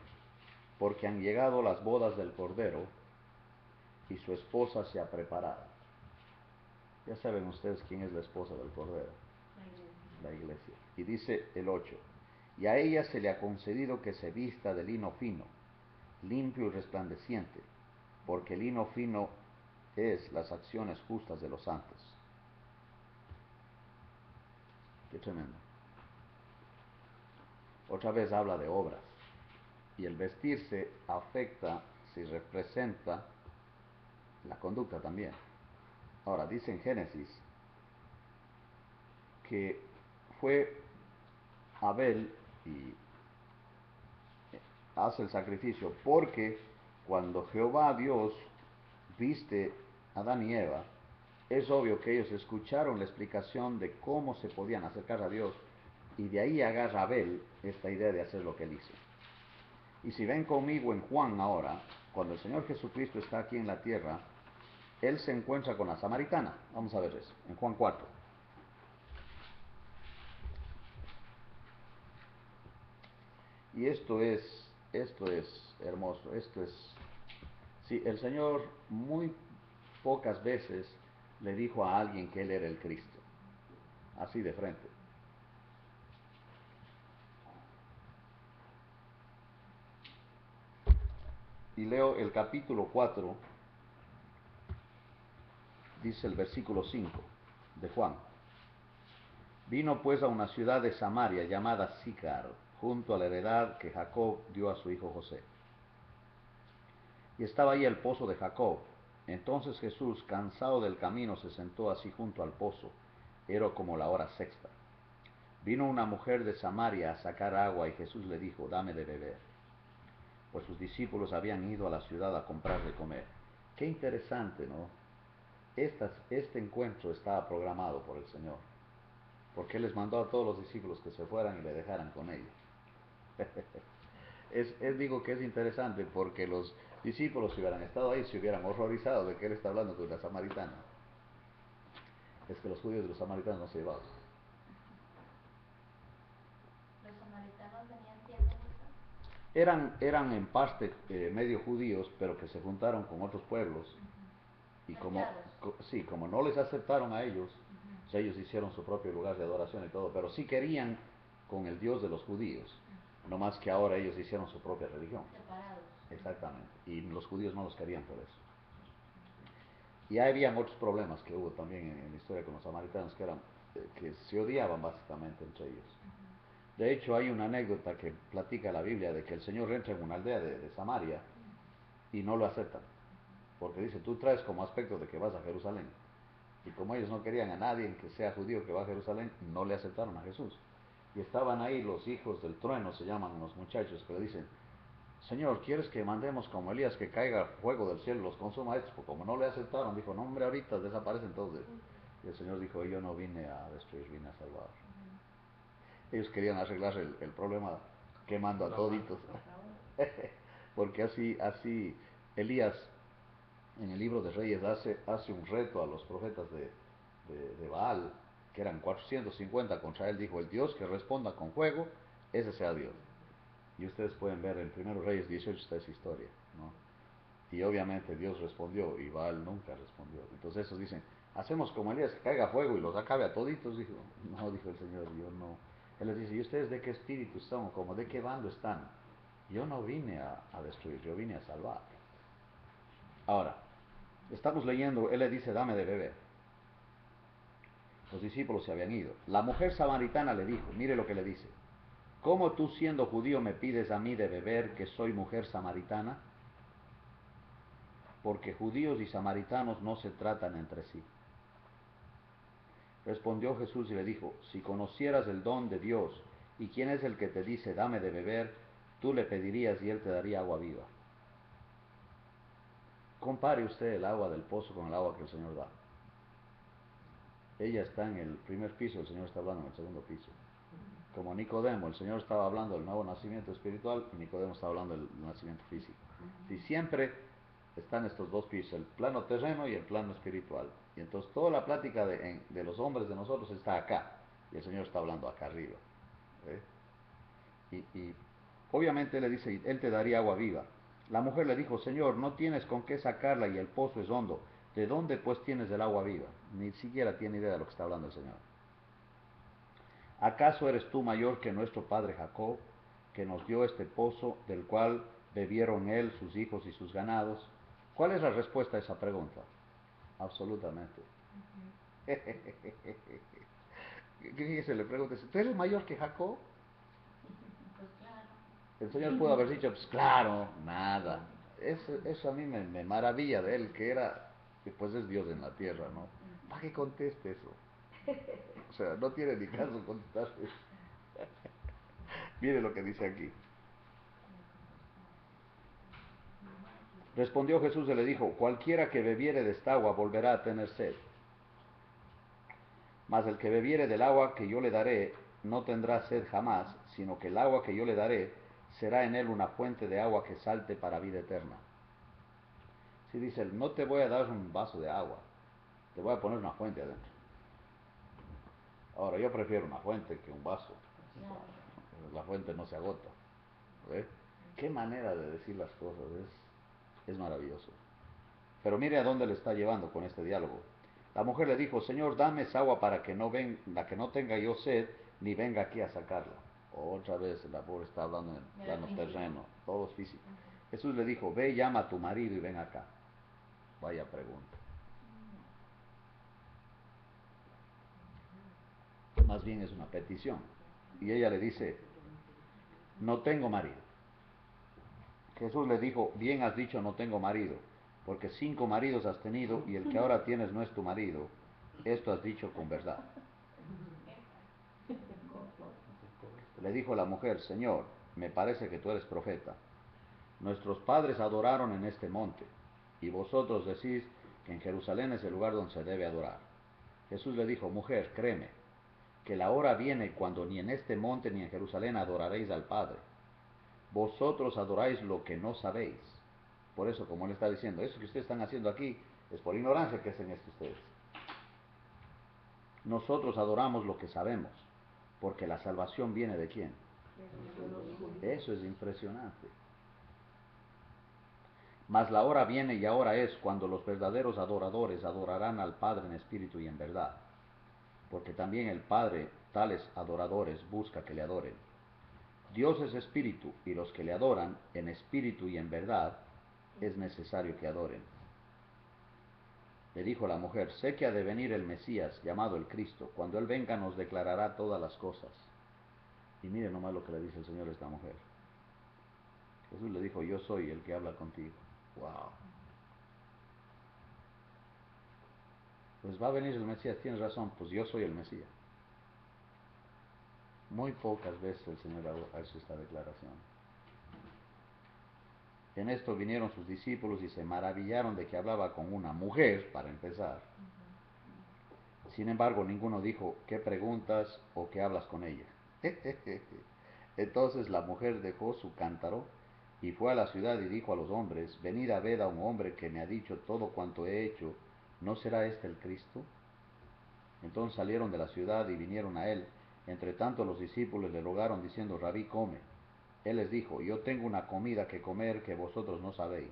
porque han llegado las bodas del Cordero y su esposa se ha preparado. Ya saben ustedes quién es la esposa del Cordero. La iglesia. Y dice el 8, y a ella se le ha concedido que se vista de lino fino, limpio y resplandeciente, porque el lino fino es las acciones justas de los santos. Qué tremendo. Otra vez habla de obras, y el vestirse afecta, si representa, la conducta también. Ahora, dice en Génesis que fue Abel y hace el sacrificio porque cuando Jehová Dios viste a Adán y Eva, es obvio que ellos escucharon la explicación de cómo se podían acercar a Dios, y de ahí agarra Abel esta idea de hacer lo que él hizo. Y si ven conmigo en Juan ahora, cuando el Señor Jesucristo está aquí en la tierra, Él se encuentra con la samaritana. Vamos a ver eso, en Juan 4. Y esto es hermoso, sí, el Señor muy pocas veces le dijo a alguien que Él era el Cristo, así de frente. Y leo el capítulo 4, dice el versículo 5 de Juan. Vino pues a una ciudad de Samaria llamada Sicar, junto a la heredad que Jacob dio a su hijo José. Y estaba ahí el pozo de Jacob. Entonces Jesús, cansado del camino, se sentó así junto al pozo. Era como la hora sexta. Vino una mujer de Samaria a sacar agua y Jesús le dijo, dame de beber. Pues sus discípulos habían ido a la ciudad a comprar de comer. Qué interesante, ¿no? Este encuentro estaba programado por el Señor, porque Él les mandó a todos los discípulos que se fueran y le dejaran con ellos. Digo que es interesante porque los discípulos, si hubieran estado ahí, se hubieran horrorizado de que Él está hablando con la samaritana. Es que los judíos y los samaritanos no se llevaban. ¿Los samaritanos venían siendo judíos? Eran en parte medio judíos, pero que se juntaron con otros pueblos. Y como no les aceptaron a ellos, pues ellos hicieron su propio lugar de adoración y todo, pero sí querían con el Dios de los judíos, no más que ahora ellos hicieron su propia religión. Separados. Exactamente, y los judíos no los querían por eso. Y habían otros problemas que hubo también en la historia con los samaritanos, que se odiaban básicamente entre ellos. De hecho, hay una anécdota que platica la Biblia de que el Señor entra en una aldea de Samaria y no lo aceptan, porque dice, tú traes como aspecto de que vas a Jerusalén. Y como ellos no querían a nadie que sea judío que va a Jerusalén, no le aceptaron a Jesús. Y estaban ahí los hijos del trueno, se llaman los muchachos, que le dicen, Señor, ¿quieres que mandemos como Elías que caiga fuego del cielo y los consuma estos? Pues como no le aceptaron, dijo, no hombre, ahorita desaparecen todos. Y el Señor dijo, yo no vine a destruir, vine a salvar. Ellos querían arreglar el problema quemando a toditos. Porque así Elías en el libro de Reyes hace un reto a los profetas de Baal, que eran 450 contra él. Dijo: el Dios que responda con fuego, ese sea Dios. Y ustedes pueden ver en 1 Reyes 18 está esa historia, ¿no? Y obviamente Dios respondió y Baal nunca respondió. Entonces esos dicen: hacemos como Elías, que caiga fuego y los acabe a toditos. Dijo: no, dijo el Señor, yo no. Él les dice: ¿y ustedes de qué espíritu están? Como de qué bando están. Yo no vine a destruir, yo vine a salvar. Ahora, estamos leyendo, él le dice: dame de beber. Los discípulos se habían ido. La mujer samaritana le dijo, mire lo que le dice: ¿cómo tú, siendo judío, me pides a mí de beber, que soy mujer samaritana? Porque judíos y samaritanos no se tratan entre sí. Respondió Jesús y le dijo: si conocieras el don de Dios y quién es el que te dice dame de beber, tú le pedirías y él te daría agua viva. Compare usted el agua del pozo con el agua que el Señor da. Ella está en el primer piso, el Señor está hablando en el segundo piso. Como Nicodemo, el Señor estaba hablando del nuevo nacimiento espiritual y Nicodemo estaba hablando del nacimiento físico. Si siempre están estos dos pisos, el plano terreno y el plano espiritual. Y entonces toda la plática de los hombres de nosotros está acá, y el Señor está hablando acá arriba. Y obviamente le dice: él te daría agua viva. La mujer le dijo: Señor, no tienes con qué sacarla y el pozo es hondo. ¿De dónde pues tienes el agua viva? Ni siquiera tiene idea de lo que está hablando el Señor. ¿Acaso eres tú mayor que nuestro padre Jacob, que nos dio este pozo, del cual bebieron él, sus hijos y sus ganados? ¿Cuál es la respuesta a esa pregunta? Absolutamente. Fíjese, le pregunta: ¿tú eres mayor que Jacob? Pues claro. El Señor pudo haber dicho: pues claro, nada. Eso a mí me maravilla de él, que era, pues es Dios en la tierra, ¿no? ¿Para qué conteste eso? O sea, no tiene ni caso contestar eso. Mire lo que dice aquí. Respondió Jesús y le dijo: cualquiera que bebiere de esta agua volverá a tener sed. Mas el que bebiere del agua que yo le daré no tendrá sed jamás, sino que el agua que yo le daré será en él una fuente de agua que salte para vida eterna. Si dice él: no te voy a dar un vaso de agua, te voy a poner una fuente adentro. Ahora, yo prefiero una fuente que un vaso. Claro. La fuente no se agota. ¿Ve? Qué manera de decir las cosas, es maravilloso. Pero mire a dónde le está llevando con este diálogo. La mujer le dijo: Señor, dame esa agua para que no tenga yo sed, ni venga aquí a sacarla. Otra vez la pobre está hablando en el plano terreno, todo es físico. Jesús le dijo: ve, llama a tu marido y ven acá. Vaya pregunta. Más bien es una petición. Y ella le dice: no tengo marido. Jesús le dijo: bien has dicho, no tengo marido, porque 5 maridos has tenido y el que ahora tienes no es tu marido. Esto has dicho con verdad. Le dijo la mujer: Señor, me parece que tú eres profeta. Nuestros padres adoraron en este monte, y vosotros decís que en Jerusalén es el lugar donde se debe adorar. Jesús le dijo: mujer, créeme, que la hora viene cuando ni en este monte ni en Jerusalén adoraréis al Padre. Vosotros adoráis lo que no sabéis. Por eso, como él está diciendo, eso que ustedes están haciendo aquí es por ignorancia que hacen esto ustedes. Nosotros adoramos lo que sabemos, porque la salvación viene ¿de quién? Eso es impresionante. Mas la hora viene y ahora es cuando los verdaderos adoradores adorarán al Padre en espíritu y en verdad, porque también el Padre tales adoradores busca que le adoren. Dios es espíritu, y los que le adoran en espíritu y en verdad es necesario que adoren. Le dijo la mujer: sé que ha de venir el Mesías, llamado el Cristo. Cuando Él venga nos declarará todas las cosas. Y mire nomás lo que le dice el Señor a esta mujer. Jesús le dijo: yo soy el que habla contigo. Wow. Pues va a venir el Mesías, tienes razón, pues yo soy el Mesías. Muy pocas veces el Señor ha hecho esta declaración. En esto vinieron sus discípulos y se maravillaron de que hablaba con una mujer, para empezar. Sin embargo, ninguno dijo: ¿qué preguntas o qué hablas con ella? Entonces la mujer dejó su cántaro Y fue a la ciudad y dijo a los hombres: venid a ver a un hombre que me ha dicho todo cuanto he hecho. ¿No será este el Cristo? Entonces salieron de la ciudad y vinieron a él. Entre tanto los discípulos le rogaron diciendo: Rabí, come. Él les dijo: yo tengo una comida que comer que vosotros no sabéis.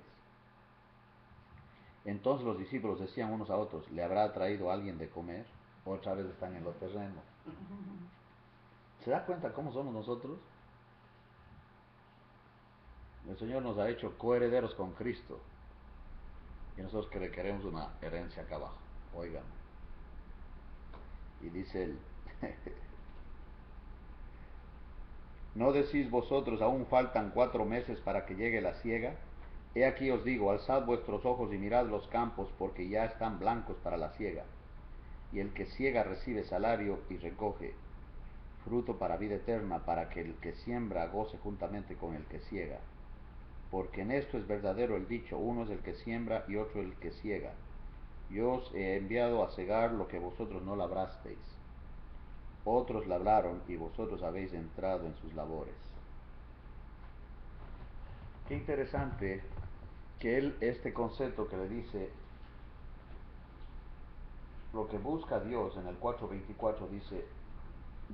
Entonces los discípulos decían unos a otros: ¿le habrá traído alguien de comer? Otra vez están en lo terreno. ¿Se da cuenta cómo somos nosotros? El Señor nos ha hecho coherederos con Cristo y nosotros que le queremos una herencia acá abajo. Oigan. Y dice él: ¿no decís vosotros, aún faltan 4 meses para que llegue la siega? He aquí os digo: alzad vuestros ojos y mirad los campos, porque ya están blancos para la siega. Y el que siega recibe salario y recoge fruto para vida eterna, para que el que siembra goce juntamente con el que siega. Porque en esto es verdadero el dicho: uno es el que siembra y otro el que siega. Yo os he enviado a segar lo que vosotros no labrasteis. Otros labraron y vosotros habéis entrado en sus labores. Qué interesante que él, este concepto que le dice, lo que busca Dios en el 4:24 dice: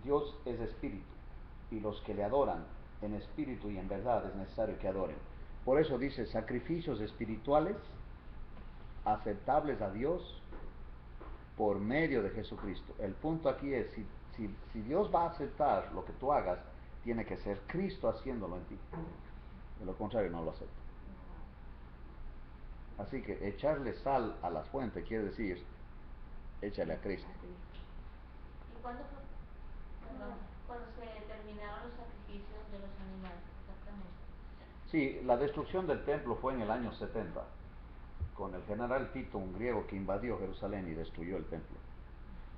Dios es espíritu, y los que le adoran en espíritu y en verdad es necesario que adoren. Por eso dice: sacrificios espirituales aceptables a Dios por medio de Jesucristo. El punto aquí es, si Dios va a aceptar lo que tú hagas, tiene que ser Cristo haciéndolo en ti. De lo contrario, no lo acepta. Así que echarle sal a la fuente quiere decir: échale a Cristo. ¿Y cuándo fue? Perdón, cuando se terminaron los sacrificios de los animales, exactamente? Sí, la destrucción del templo fue en el año 70, con el general Tito, un griego que invadió Jerusalén y destruyó el templo.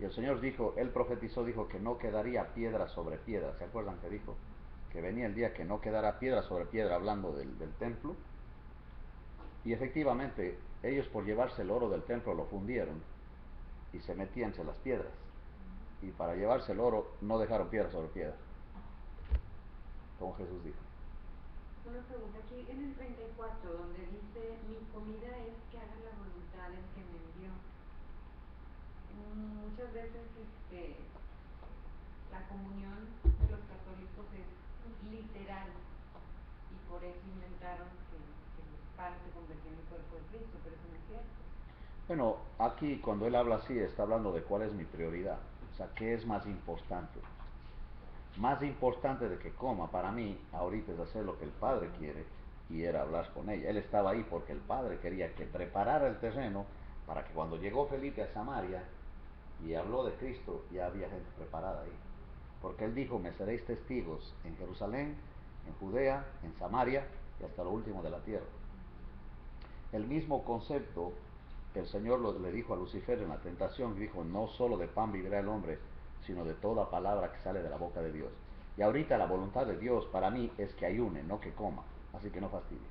Y el Señor dijo, él profetizó, dijo que no quedaría piedra sobre piedra. ¿Se acuerdan que dijo? Que venía el día que no quedara piedra sobre piedra, hablando del templo. Y efectivamente, ellos por llevarse el oro del templo lo fundieron y se metían entre las piedras. Y para llevarse el oro no dejaron piedra sobre piedra, como Jesús dijo. Una pregunta aquí en el 34, donde dice: mi comida es que haga la voluntad del que me envió. Muchas veces la comunión de los católicos es literal, y por eso inventaron que el pan se convirtió en el cuerpo de Cristo, pero eso no es cierto. Bueno, aquí cuando él habla así, está hablando de cuál es mi prioridad. O sea, ¿qué es más importante? Más importante de que coma para mí ahorita es hacer lo que el Padre quiere, y era hablar con ella. Él estaba ahí porque el Padre quería que preparara el terreno para que cuando llegó Felipe a Samaria y habló de Cristo, ya había gente preparada ahí. Porque él dijo: me seréis testigos en Jerusalén, en Judea, en Samaria y hasta lo último de la tierra. El mismo concepto el Señor le dijo a Lucifer en la tentación, dijo: no solo de pan vivirá el hombre, sino de toda palabra que sale de la boca de Dios. Y ahorita la voluntad de Dios para mí es que ayune, no que coma. Así que no fastidie.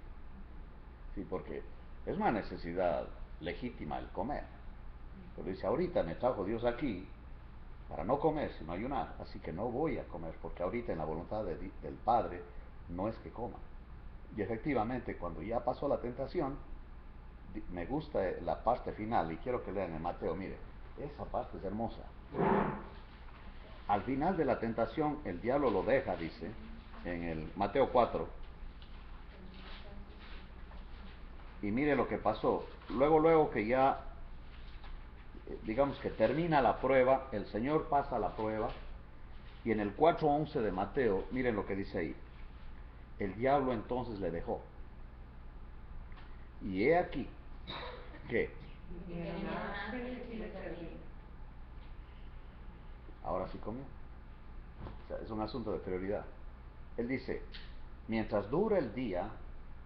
Sí, porque es una necesidad legítima el comer. Pero dice: ahorita me trajo Dios aquí para no comer, sino ayunar. Así que no voy a comer, porque ahorita en la voluntad del Padre no es que coma. Y efectivamente, cuando ya pasó la tentación, me gusta la parte final, y quiero que lean en Mateo. Mire, esa parte es hermosa. Al final de la tentación, el diablo lo deja, dice, en el Mateo 4. Y mire lo que pasó. Luego que ya, digamos que termina la prueba, el Señor pasa la prueba, y en el 4:11 de Mateo, miren lo que dice ahí. El diablo entonces le dejó. Y he aquí, ¿qué? Ahora sí comió. O sea, es un asunto de prioridad. Él dice: mientras dura el día,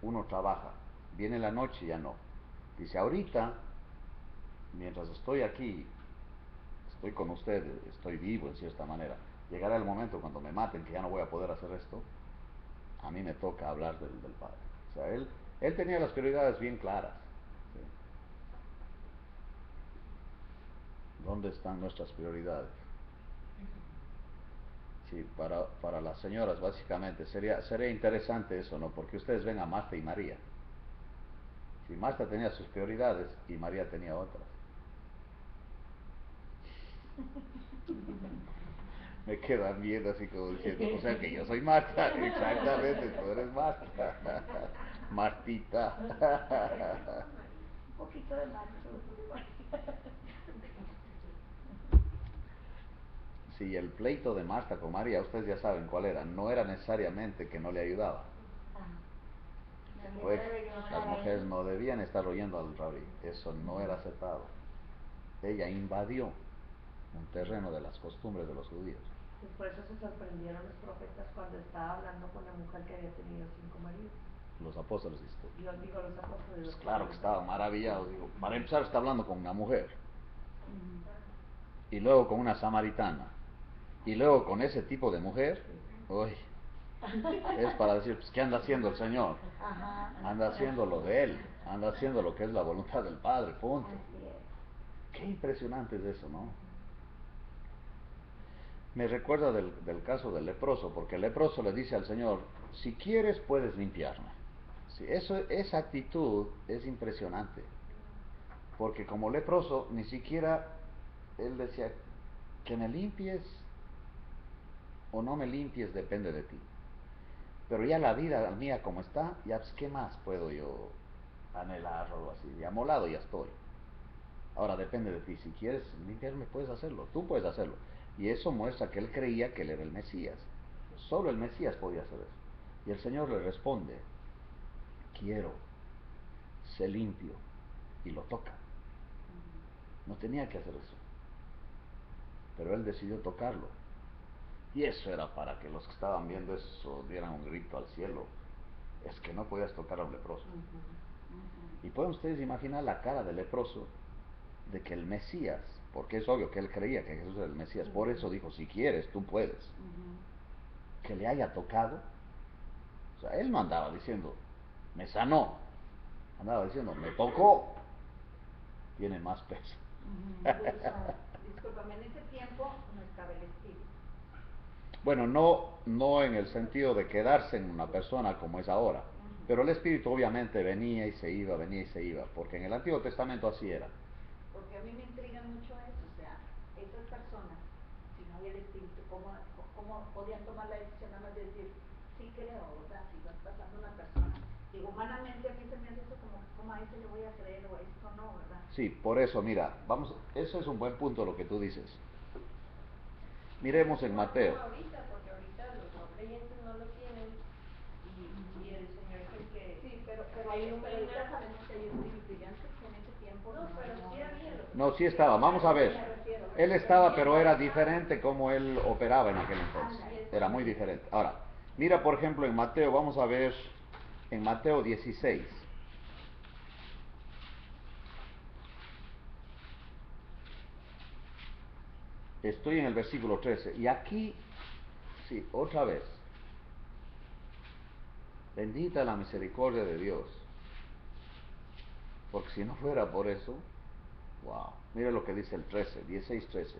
uno trabaja. Viene la noche, ya no. Dice: ahorita, mientras estoy aquí, estoy con ustedes, estoy vivo en cierta manera. Llegará el momento cuando me maten, que ya no voy a poder hacer esto. A mí me toca hablar del Padre. O sea, él tenía las prioridades bien claras. ¿Sí? ¿Dónde están nuestras prioridades? Sí, para las señoras básicamente sería interesante eso, ¿no? Porque ustedes ven a Marta y María. Si Marta tenía sus prioridades y María tenía otras. Me quedan viendo así como diciendo, o sea que yo soy Marta, exactamente, tú eres Marta, Martita. Un poquito de Marta. Sí, el pleito de Marta con María, ustedes ya saben cuál era, no era necesariamente que no le ayudaba. Pues las mujeres no debían estar oyendo al rabí, eso no era aceptado. Ella invadió un terreno de las costumbres de los judíos. Pues por eso se sorprendieron los profetas cuando estaba hablando con la mujer que había tenido 5 maridos. Los apóstoles, digo. Yo digo los apóstoles. Pues claro que estaban maravillados. Digo, para empezar está hablando con una mujer. Y luego con una samaritana. Y luego con ese tipo de mujer. Uy, es para decir, pues, ¿qué anda haciendo el Señor? Anda haciendo lo de Él. Anda haciendo lo que es la voluntad del Padre, punto. Qué impresionante es eso, ¿no? Me recuerda del caso del leproso, porque el leproso le dice al Señor, si quieres puedes limpiarme. Sí, esa actitud es impresionante, porque como leproso ni siquiera él decía, que me limpies o no me limpies depende de ti. Pero ya la vida mía como está, ya pues, ¿qué más puedo yo anhelar o algo así? Ya molado ya estoy. Ahora depende de ti, si quieres limpiarme puedes hacerlo, tú puedes hacerlo. Y eso muestra que él creía que él era el Mesías. Solo el Mesías podía hacer eso. Y el Señor le responde, quiero, sé limpio, y lo toca. No tenía que hacer eso. Pero él decidió tocarlo. Y eso era para que los que estaban viendo eso dieran un grito al cielo. Es que no podías tocar a un leproso. Y pueden ustedes imaginar la cara del leproso de que el Mesías, porque es obvio que él creía que Jesús era el Mesías, por eso dijo, si quieres, tú puedes. Que le haya tocado. O sea, él no andaba diciendo, me sanó. Andaba diciendo, me tocó. Tiene más peso. Discúlpame, en ese tiempo no estaba el espíritu. Bueno, no en el sentido de quedarse en una persona como es ahora, pero el espíritu obviamente venía y se iba, porque en el Antiguo Testamento así era. Porque a mí me intriga mucho eso, o sea, esas personas, si no había el espíritu, ¿cómo podían tomar la decisión nada más de decir, sí creo, o sea, si vas pasando una persona? Digo, humanamente a mí se me hace eso como a ese le voy a creer o a esto no, ¿verdad? Sí, por eso, mira, eso es un buen punto lo que tú dices. Miremos en Mateo. Ahorita, porque ahorita los no creyentes no lo tienen y el Señor es el que... Sí, pero ahorita sabemos que hay espíritu y antes en ese tiempo no, pero sí había lo que... No, sí estaba, vamos a ver. Él estaba, pero era diferente como él operaba en aquel entonces. Era muy diferente. Ahora, mira por ejemplo en Mateo, vamos a ver en Mateo 16. Estoy en el versículo 13. Y aquí, sí, otra vez. Bendita la misericordia de Dios. Porque si no fuera por eso, wow. Mira lo que dice el 13, 16:13.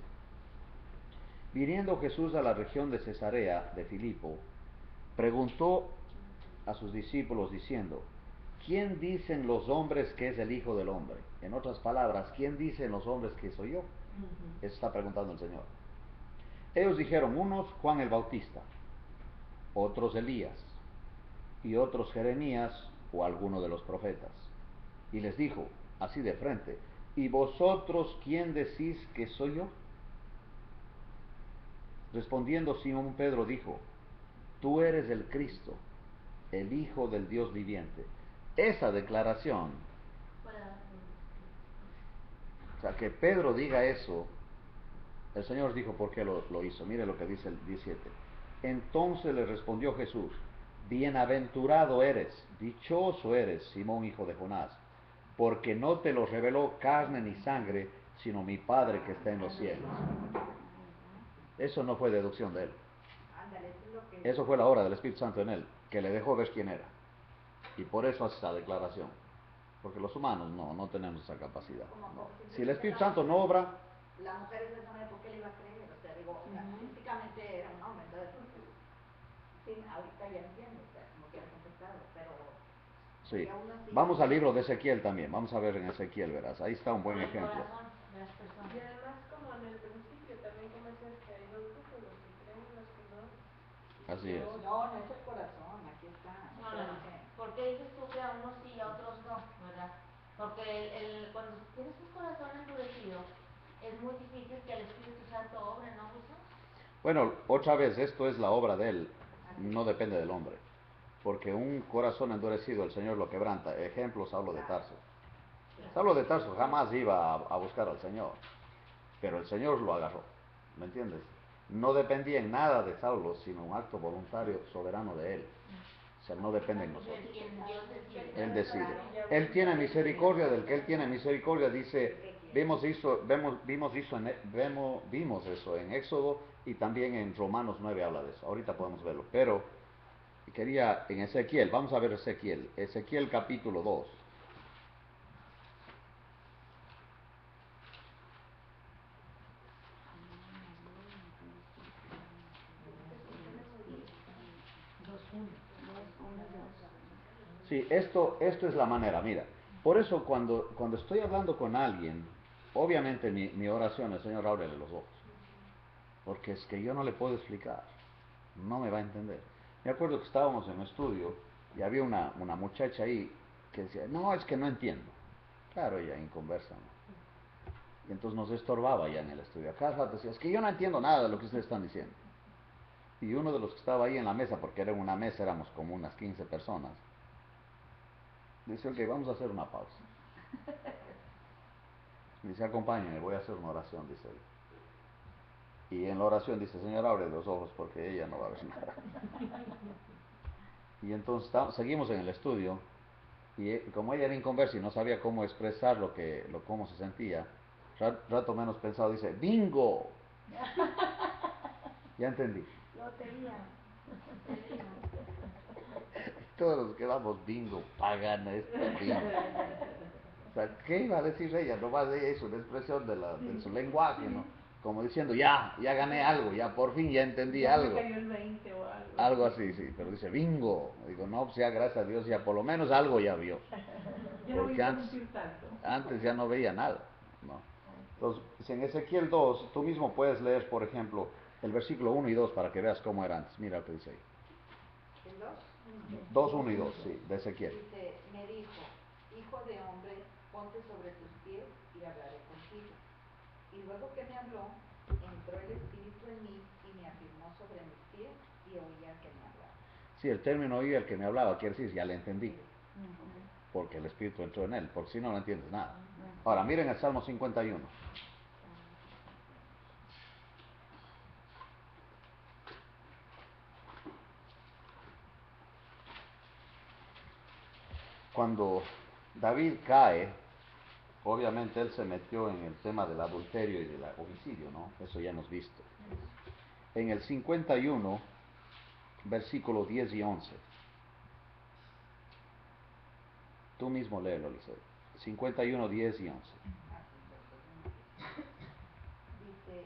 Viniendo Jesús a la región de Cesarea de Filipo, preguntó a sus discípulos diciendo, ¿quién dicen los hombres que es el Hijo del Hombre? En otras palabras, ¿quién dicen los hombres que soy yo? Eso está preguntando el Señor. Ellos dijeron, unos Juan el Bautista, otros Elías, y otros Jeremías o alguno de los profetas. Y les dijo, así de frente, ¿y vosotros quién decís que soy yo? Respondiendo Simón Pedro dijo, tú eres el Cristo, el Hijo del Dios viviente. Esa declaración, o sea, que Pedro diga eso, el Señor dijo por qué lo hizo. Mire lo que dice el 17. Entonces le respondió Jesús, bienaventurado eres, dichoso eres, Simón hijo de Jonás, porque no te lo reveló carne ni sangre, sino mi Padre que está en los cielos. Eso no fue deducción de él. Eso fue la obra del Espíritu Santo en él, que le dejó ver quién era. Y por eso hace esa declaración. Porque los humanos no tenemos esa capacidad. No. Si el Espíritu Santo no obra... La mujer es de esa manera, ¿por qué le iba a creer? O sea, digo, físicamente solamente era un hombre, entonces, sí, ahorita ya entiendo, o sea, como que ha contestado, pero Sí. y aún así, Vamos al libro de Ezequiel también. Vamos a ver en Ezequiel, verás. Ahí está un buen el ejemplo. corazón de las personas. Y además, como en el principio, también como decías que hay dos grupos, los que creen y los que no. Así es. no es el corazón, aquí está. No, o sea, no, que- porque dices tú que a unos sí y a otros no, ¿verdad? Porque cuando tienes un corazón endurecido, es muy difícil que el Espíritu Santo obre, ¿no, Jesús? Bueno, otra vez, esto es la obra de él. No depende del hombre. Porque un corazón endurecido el Señor lo quebranta. Ejemplo, Saulo de Tarso. Saulo de Tarso jamás iba a buscar al Señor. Pero el Señor lo agarró. ¿Me entiendes? No dependía en nada de Saulo, sino un acto voluntario soberano de él. O sea, no depende en nosotros. Quien Dios decide. Él decide. Él tiene misericordia del que él tiene misericordia. Dice, vimos eso en Éxodo y también en Romanos 9 habla de eso. Ahorita podemos verlo. Pero quería en Ezequiel, vamos a ver Ezequiel. Ezequiel capítulo 2. Sí, esto es la manera, mira. Por eso cuando estoy hablando con alguien, obviamente mi oración es, Señor, ábrele los ojos. Porque es que yo no le puedo explicar. No me va a entender. Me acuerdo que estábamos en un estudio y había una muchacha ahí que decía, no, es que no entiendo. Claro, ella inconversa, ¿no? Y entonces nos estorbaba ya en el estudio. Acá decía, es que yo no entiendo nada de lo que ustedes están diciendo. Y uno de los que estaba ahí en la mesa, porque era una mesa, éramos como unas 15 personas, dice, ok, vamos a hacer una pausa. Dice, acompáñenme, voy a hacer una oración, dice él. Y en la oración dice, Señor, abre los ojos porque ella no va a ver nada. Y entonces seguimos en el estudio y como ella era inconversa y no sabía cómo expresar cómo se sentía, rato menos pensado dice, ¡bingo! Ya entendí. Lotería. Todos nos quedamos bingo, pagan esto, bingo. O sea, ¿qué iba a decir ella? No va de eso, una expresión de su lenguaje, ¿no? Como diciendo, ya gané algo, ya por fin ya entendí Ya algo. me cayó el 20 o algo. Algo así, sí, pero dice bingo. Digo, no, pues ya gracias a Dios ya por lo menos algo ya vio. Ya no voy Porque a interrumpir tanto. antes ya no veía nada, ¿no? Entonces, en Ezequiel 2, tú mismo puedes leer, por ejemplo, el versículo 1 y 2 para que veas cómo era antes. Mira lo que dice ahí. ¿El 2? 2, 1 y 2, sí, de Ezequiel. Dice, me dijo, hijo de hombre, ponte sobre tus pies y hablaré contigo. Y luego que me habló, entró el Espíritu en mí y me afirmó sobre mis pies y oía que me hablaba. Sí, el término oí el que me hablaba quiere decir, ya le entendí. Porque el Espíritu entró en él, porque si no, no entiendes nada. Ahora, miren el Salmo 51. Cuando David cae, obviamente él se metió en el tema del adulterio y del homicidio, ¿no? Eso ya hemos visto. En el 51, versículos 10 y 11. Tú mismo léelo, Liceo. 51, 10 y 11. Dice,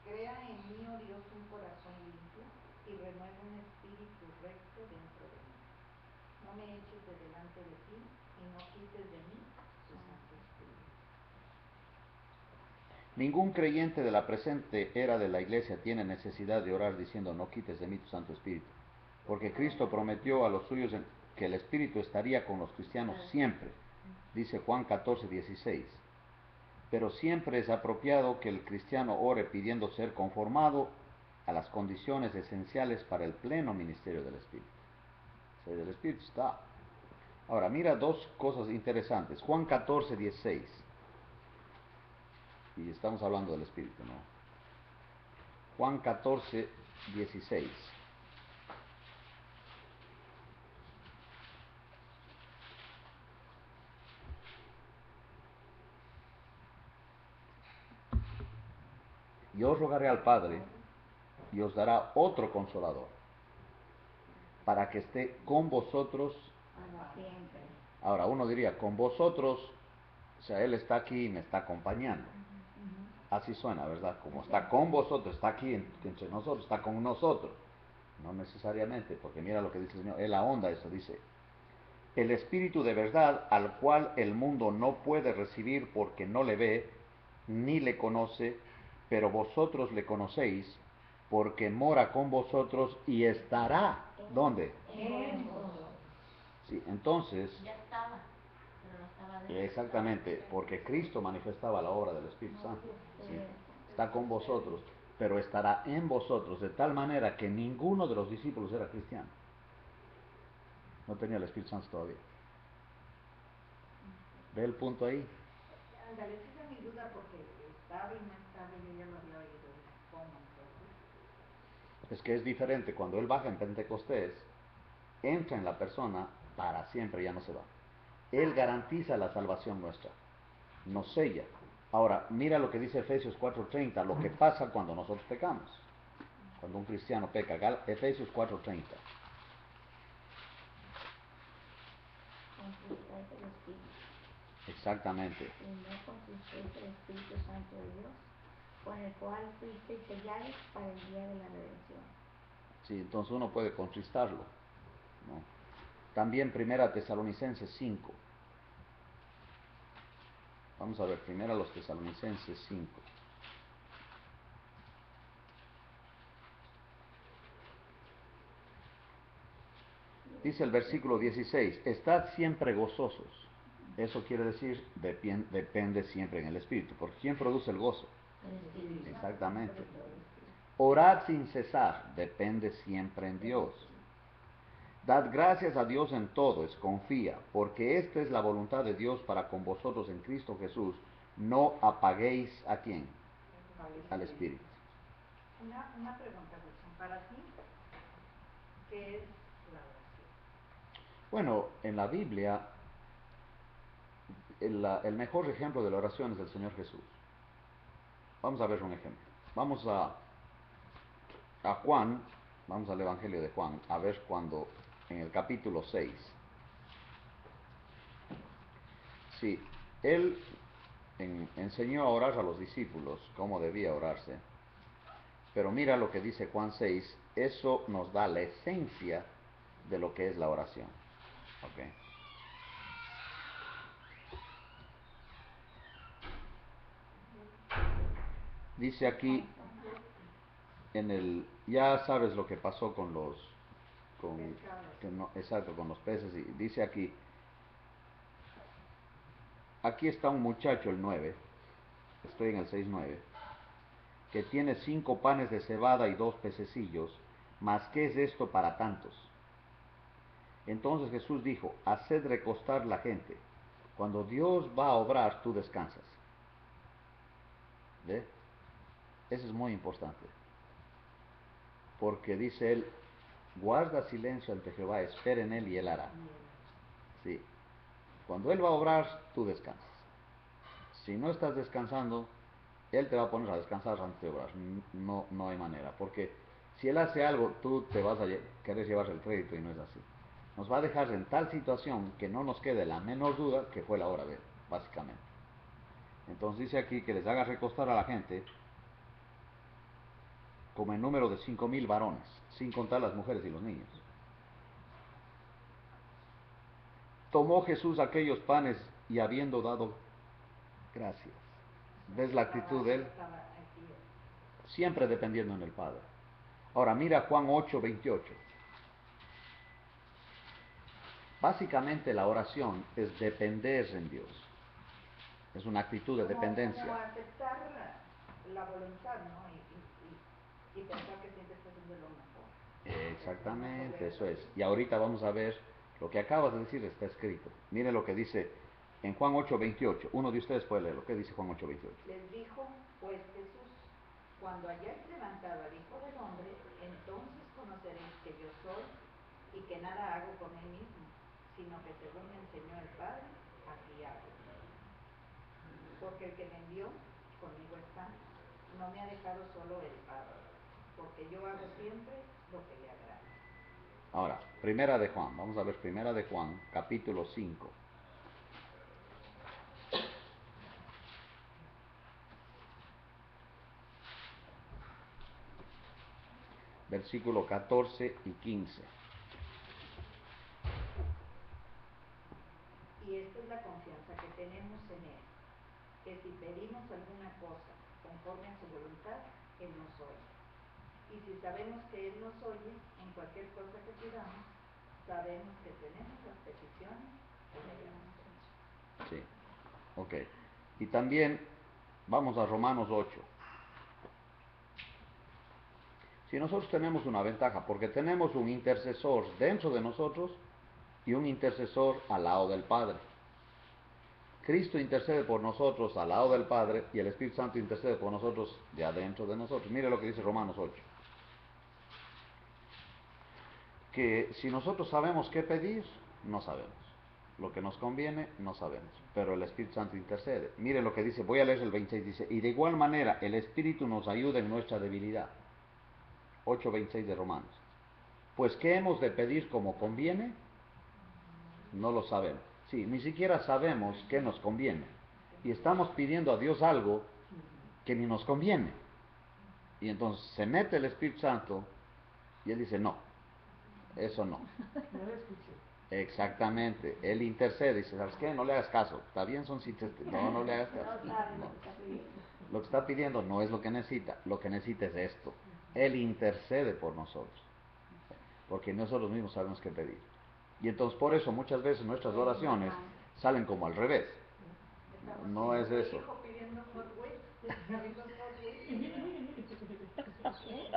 crea en mí, oh Dios, un corazón limpio y renueva un espíritu recto dentro de mí. No me eches de delante de ti y no quites de mí tu Santo Espíritu. Ningún creyente de la presente era de la iglesia tiene necesidad de orar diciendo, no quites de mí tu Santo Espíritu. Porque Cristo prometió a los suyos que el Espíritu estaría con los cristianos siempre. Dice Juan 14, 16. Pero siempre es apropiado que el cristiano ore pidiendo ser conformado a las condiciones esenciales para el pleno ministerio del Espíritu. O sea, el Espíritu está. Ahora, mira dos cosas interesantes. Juan 14, 16. Y estamos hablando del Espíritu, ¿no? Juan 14, 16. Yo os rogaré al Padre y os dará otro consolador para que esté con vosotros. Ahora uno diría, con vosotros, o sea, Él está aquí y me está acompañando. así suena, ¿verdad? Como está con vosotros, está aquí entre nosotros, está con nosotros. No necesariamente, porque mira lo que dice el Señor, Él ahonda eso, dice, el Espíritu de verdad al cual el mundo no puede recibir porque no le ve ni le conoce, pero vosotros le conocéis porque mora con vosotros y estará. ¿Dónde? En vosotros. Sí, entonces, Ya estaba, pero no estaba dentro. exactamente, porque Cristo manifestaba la obra del Espíritu Santo. ¿Sí? Está con vosotros, pero estará en vosotros, de tal manera que ninguno de los discípulos era cristiano. No tenía el Espíritu Santo todavía. ¿Ve el punto ahí? Ándale, esa es mi duda porque estaba y no estaba, yo ya lo había oído, ¿cómo entonces? Es que es diferente. Cuando Él baja en Pentecostés, entra en la persona para siempre, ya no se va. Él garantiza la salvación nuestra, nos sella. Ahora, mira lo que dice Efesios 4:30, lo que pasa cuando nosotros pecamos. Cuando un cristiano peca, Efesios 4:30. Contristáis el Espíritu. Exactamente. Y no contristéis el Espíritu Santo de Dios, con el cual fuisteis sellados para el día de la redención. Sí, entonces uno puede contristarlo, ¿no? También Primera Tesalonicenses 5. Vamos a ver, primero los Tesalonicenses 5. Dice el versículo 16, estad siempre gozosos. Eso quiere decir, depende siempre en el Espíritu. Porque ¿quién produce el gozo? El Espíritu. Exactamente. Orad sin cesar, depende siempre en Dios. Dad gracias a Dios en todo, confía, porque esta es la voluntad de Dios para con vosotros en Cristo Jesús. No apaguéis ¿a quién? Al Espíritu. Una pregunta, Wilson, para ti, ¿qué es la oración? Bueno, en la Biblia, el mejor ejemplo de la oración es el Señor Jesús. Vamos a ver un ejemplo. Vamos a Juan, vamos al Evangelio de Juan, a ver cuando en el capítulo 6. Sí, él enseñó a orar a los discípulos cómo debía orarse. Pero mira lo que dice Juan 6, eso nos da la esencia de lo que es la oración. Okay. Dice aquí, ya sabes lo que pasó con los, exacto, con los peces, y dice aquí está un muchacho, el 9, estoy en el 6:9, que tiene 5 panes de cebada y 2 pececillos, mas ¿qué es esto para tantos? Entonces Jesús dijo, haced recostar la gente. Cuando Dios va a obrar, tú descansas. ¿Ve? Eso es muy importante. Porque dice él, guarda silencio ante Jehová, espera en él y él hará. Sí. Cuando él va a obrar, tú descansas. Si no estás descansando, él te va a poner a descansar antes de obrar. No, no hay manera. Porque si él hace algo, tú te vas a querer llevar el crédito y no es así. Nos va a dejar en tal situación que no nos quede la menor duda que fue la hora de él, básicamente. Entonces dice aquí que les haga recostar a la gente como en número de 5,000 varones, sin contar las mujeres y los niños. Tomó Jesús aquellos panes y habiendo dado gracias. ¿Ves la actitud de él? Siempre dependiendo en el Padre. Ahora mira Juan 8:28. Básicamente la oración es depender en Dios. Es una actitud de dependencia. Como aceptar la voluntad, ¿no? Y pensar que siempre está haciendo lo mejor. Exactamente, eso es. Y ahorita vamos a ver lo que acabas de decir, está escrito. Mire lo que dice en Juan 8:28. Uno de ustedes puede leerlo. ¿Qué dice Juan 8:28? Les dijo pues Jesús, cuando hayáis levantado al Hijo del Hombre, entonces conoceréis que yo soy y que nada hago por mí mismo, sino que según me enseñó el Padre, así hago. Porque el que me envió, conmigo está, no me ha dejado solo el Padre, porque yo hago siempre lo que le agrada. Ahora, Primera de Juan. Vamos a ver Primera de Juan, capítulo 5. versículo 14 y 15. Y esta es la confianza que tenemos en Él, que si pedimos alguna cosa conforme a su voluntad, Él nos oye. Y si sabemos que Él nos oye en cualquier cosa que pidamos, sabemos que tenemos las peticiones que le hayamos hecho. Sí, ok. Y también vamos a Romanos 8. Si nosotros tenemos una ventaja, porque tenemos un intercesor dentro de nosotros y un intercesor al lado del Padre. Cristo intercede por nosotros al lado del Padre y el Espíritu Santo intercede por nosotros de adentro de nosotros. Mire lo que dice Romanos 8. Que si nosotros sabemos qué pedir, no sabemos. Lo que nos conviene, no sabemos. Pero el Espíritu Santo intercede. Mire lo que dice, voy a leer el 26, dice, y de igual manera el Espíritu nos ayuda en nuestra debilidad. 8:26 de Romanos. Pues ¿qué hemos de pedir como conviene? No lo sabemos. Sí, ni siquiera sabemos qué nos conviene. Y estamos pidiendo a Dios algo que ni nos conviene. Y entonces se mete el Espíritu Santo y Él dice, no, eso no. No lo escuché. Exactamente. Él intercede y dice, ¿sabes qué? No le hagas caso. Está bien, son citas. No, no le hagas caso. No sabe No. lo que está pidiendo. Lo que está pidiendo no es lo que necesita. Lo que necesita es esto. Él intercede por nosotros. Porque nosotros mismos sabemos qué pedir. Y entonces por eso muchas veces nuestras oraciones salen como al revés. No es eso. Hijo pidiendo Hot Wheels, carritos Hot Wheels. Sí,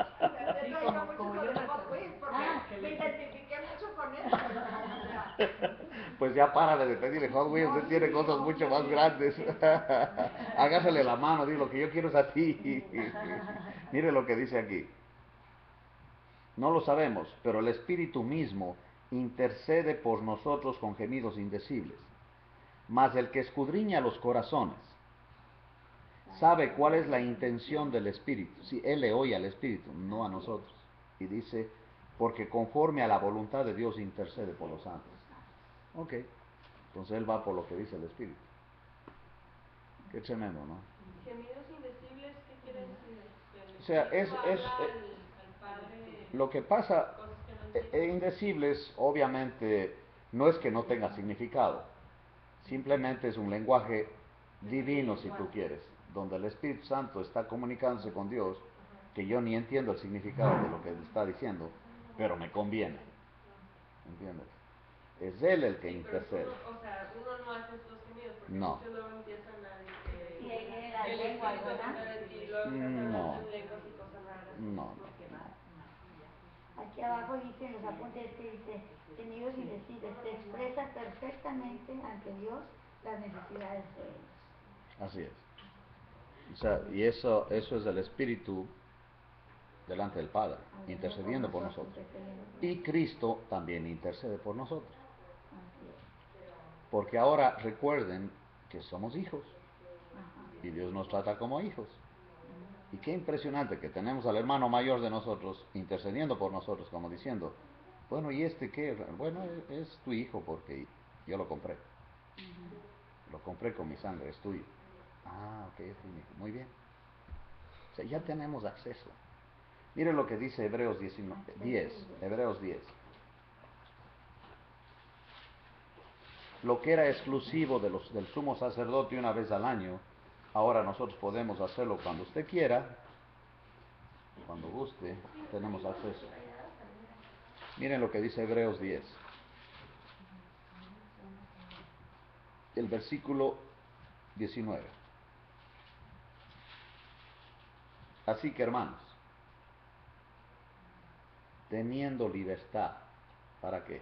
como mucho yo de me Hot Wheels porque me identifiqué mucho con eso. O sea, Pues ya párale de pedirle Hot Wheels, él tiene cosas mucho más grandes. Hágasele la mano, di lo que yo quiero es a ti. Mire lo que dice aquí. No lo sabemos, pero el Espíritu mismo intercede por nosotros con gemidos indecibles. Mas el que escudriña los corazones sabe cuál es la intención del Espíritu. Si Él le oye al Espíritu, no a nosotros. Y dice, porque conforme a la voluntad de Dios intercede por los santos. Ok, entonces Él va por lo que dice el Espíritu. Qué tremendo, ¿no? Gemidos indecibles, ¿qué quiere decir? Que el O sea, Espíritu habla al Padre lo que pasa, cosas que no entiende. indecibles, obviamente, no es que no tenga significado. Simplemente es un lenguaje divino, si tú quieres, donde el Espíritu Santo está comunicándose con Dios, que yo ni entiendo el significado de lo que él está diciendo, pero me conviene. ¿Entiendes? Es Él el que Sí, pero intercede. uno no hace estos gemidos porque No. muchos luego empiezan a decir Sí, ahí viene la el lengua, Espíritu ¿verdad? está de ti, luego empiezan a No. hablar en lenguas y cosas raras. No. Porque Aquí abajo dice, en los apuntes que dice, gemidos indecibles, se expresa perfectamente ante Dios las necesidades de ellos. Así es. O sea, y eso es el Espíritu delante del Padre, intercediendo por nosotros. Y Cristo también intercede por nosotros. Así es. Porque ahora recuerden que somos hijos. Ajá. Y Dios nos trata como hijos. Y qué impresionante que tenemos al hermano mayor de nosotros intercediendo por nosotros, como diciendo, bueno, ¿y este qué? Bueno, es tu hijo porque yo lo compré. Lo compré con mi sangre, es tuyo. Ah, ok, es mi hijo. Muy bien. O sea, ya tenemos acceso. Miren lo que dice Hebreos 10. Hebreos 10. Lo que era exclusivo del sumo sacerdote una vez al año, ahora nosotros podemos hacerlo cuando usted quiera, cuando guste, tenemos acceso. Miren lo que dice Hebreos 10. El versículo 19. Así que hermanos, teniendo libertad, ¿para qué?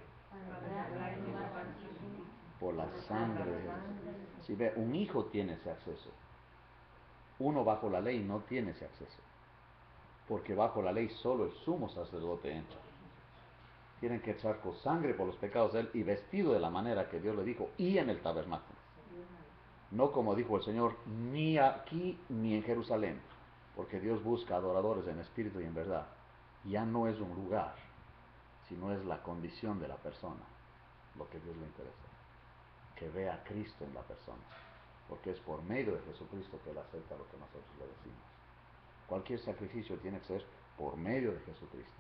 Por la sangre de Jesús. Si ve, un hijo tiene ese acceso. Uno bajo la ley no tiene ese acceso. Porque bajo la ley solo el sumo sacerdote entra. Tienen que echar con sangre por los pecados de él y vestido de la manera que Dios le dijo y en el tabernáculo. No como dijo el Señor, ni aquí ni en Jerusalén. Porque Dios busca adoradores en espíritu y en verdad. Ya no es un lugar, sino es la condición de la persona lo que Dios le interesa. Que vea a Cristo en la persona. Porque es por medio de Jesucristo que Él acepta lo que nosotros le decimos. Cualquier sacrificio tiene que ser por medio de Jesucristo.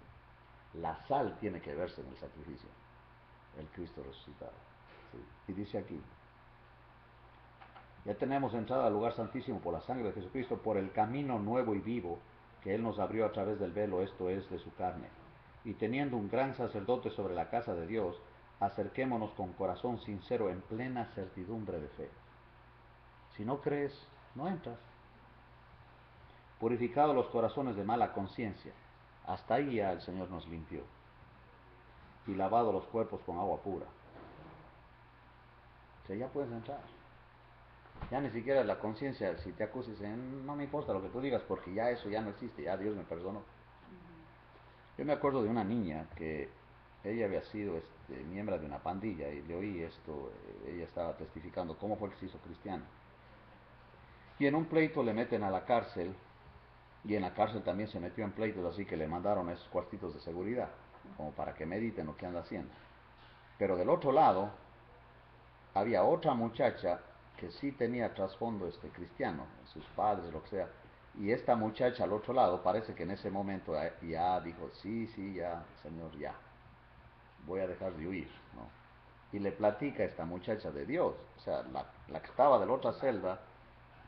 La sal tiene que verse en el sacrificio, el Cristo resucitado. ¿Sí? Y dice aquí, ya tenemos entrada al lugar santísimo por la sangre de Jesucristo, por el camino nuevo y vivo que Él nos abrió a través del velo, esto es, de su carne. Y teniendo un gran sacerdote sobre la casa de Dios, acerquémonos con corazón sincero en plena certidumbre de fe. Si no crees, no entras. Purificados los corazones de mala conciencia, hasta ahí ya el Señor nos limpió. Y lavado los cuerpos con agua pura. O sea, ya puedes entrar. Ya ni siquiera la conciencia, si te acusas, no me importa lo que tú digas, porque ya eso ya no existe, ya Dios me perdonó. Yo me acuerdo de una niña que ella había sido miembro de una pandilla y le oí esto, ella estaba testificando cómo fue que se hizo cristiana. Y en un pleito le meten a la cárcel, y en la cárcel también se metió en pleitos, así que le mandaron esos cuartitos de seguridad, como para que mediten lo que anda haciendo. Pero del otro lado, había otra muchacha que sí tenía trasfondo cristiano, sus padres, lo que sea, y esta muchacha al otro lado parece que en ese momento ya dijo, sí, ya, Señor, ya, voy a dejar de huir, ¿no? Y le platica a esta muchacha de Dios, o sea, la que estaba de la otra celda,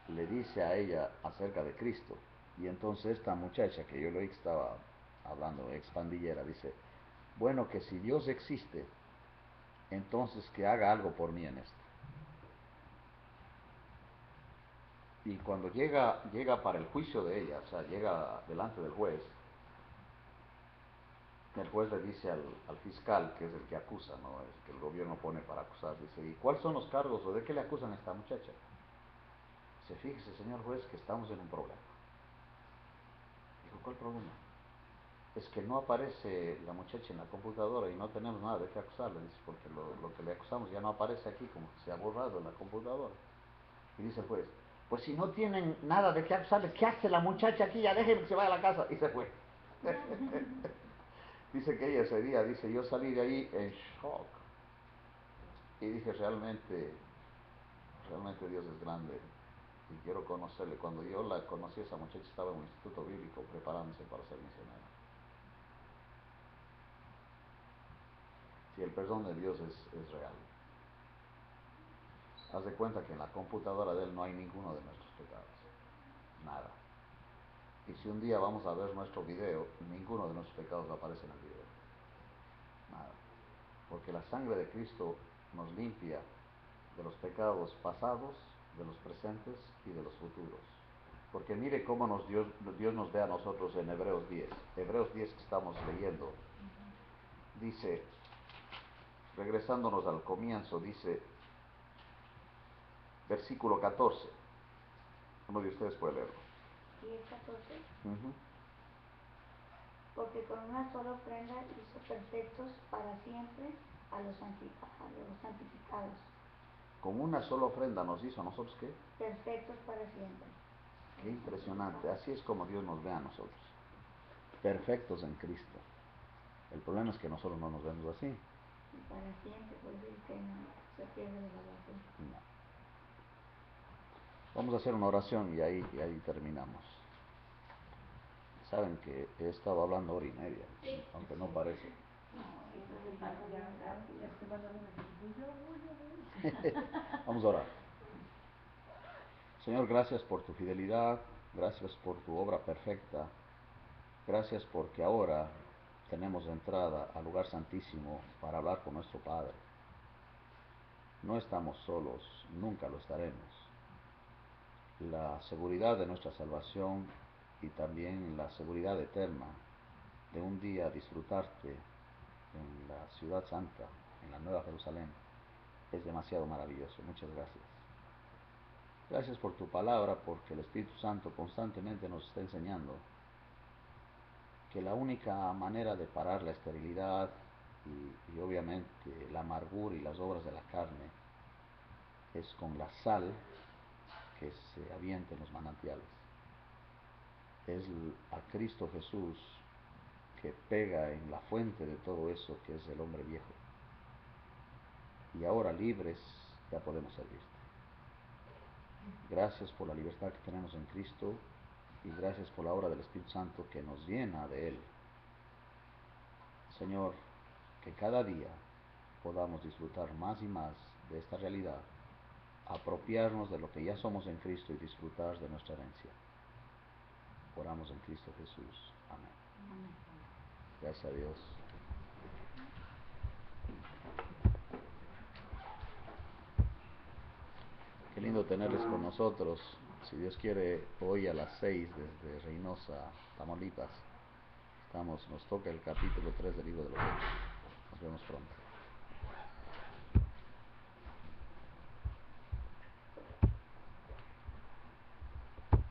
le dice a ella acerca de Cristo, y entonces esta muchacha, que yo le oí que estaba hablando, expandillera, dice, bueno, que si Dios existe, entonces que haga algo por mí en esto. Y cuando llega para el juicio de ella, o sea, llega delante del juez, el juez le dice al fiscal, que es el que acusa, ¿no? Es que el gobierno pone para acusar, dice, ¿y cuáles son los cargos o de qué le acusan a esta muchacha? Dice, fíjese, señor juez, que estamos en un problema. Dijo, ¿cuál problema? Es que no aparece la muchacha en la computadora y no tenemos nada de qué acusarle, dice, porque lo que le acusamos ya no aparece aquí, como que se ha borrado en la computadora. Y dice el juez, pues si no tienen nada de qué acusarle, ¿qué hace la muchacha aquí? Ya déjenme que se vaya a la casa. Y se fue. Dice que ella ese día, dice, yo salí de ahí en shock. Y dije, realmente Dios es grande. Y quiero conocerle. Cuando yo la conocí, esa muchacha estaba en un instituto bíblico preparándose para ser misionera. Si el perdón de Dios es real. Haz de cuenta que en la computadora de Él no hay ninguno de nuestros pecados. Nada. Y si un día vamos a ver nuestro video, ninguno de nuestros pecados aparece en el video. Nada. Porque la sangre de Cristo nos limpia de los pecados pasados, de los presentes y de los futuros. Porque mire cómo Dios nos ve a nosotros en Hebreos 10. Hebreos 10 que estamos leyendo. Dice, regresándonos al comienzo, dice, versículo 14. Uno de ustedes puede leerlo. 10:14. Porque con una sola ofrenda hizo perfectos para siempre a los santificados. Con una sola ofrenda nos hizo a nosotros, ¿qué? Perfectos para siempre. Qué impresionante. Así es como Dios nos ve a nosotros. Perfectos en Cristo. El problema es que nosotros no nos vemos así. Y para siempre, por decir que no se pierde la evaluación. No. Vamos a hacer una oración y ahí terminamos. Saben que he estado hablando hora y media, sí, aunque no parece. Vamos a orar. Señor, gracias por tu fidelidad, gracias por tu obra perfecta, gracias porque ahora tenemos entrada al lugar santísimo para hablar con nuestro Padre. No estamos solos, nunca lo estaremos. La seguridad de nuestra salvación y también la seguridad eterna de un día disfrutarte en la ciudad santa, en la Nueva Jerusalén, es demasiado maravilloso. Muchas gracias. Gracias por tu palabra, porque el Espíritu Santo constantemente nos está enseñando que la única manera de parar la esterilidad y obviamente la amargura y las obras de la carne es con la sal que se avienta en los manantiales. Es a Cristo Jesús que pega en la fuente de todo eso, que es el hombre viejo. Y ahora libres ya podemos servirte. Gracias por la libertad que tenemos en Cristo y gracias por la obra del Espíritu Santo que nos llena de Él. Señor, que cada día podamos disfrutar más y más de esta realidad, apropiarnos de lo que ya somos en Cristo y disfrutar de nuestra herencia. Oramos en Cristo Jesús. Amén. Gracias a Dios. Qué lindo tenerles con nosotros. Si Dios quiere, hoy a las 6 desde Reynosa, Tamaulipas, nos toca el capítulo 3 del libro de los Hechos. Nos vemos pronto.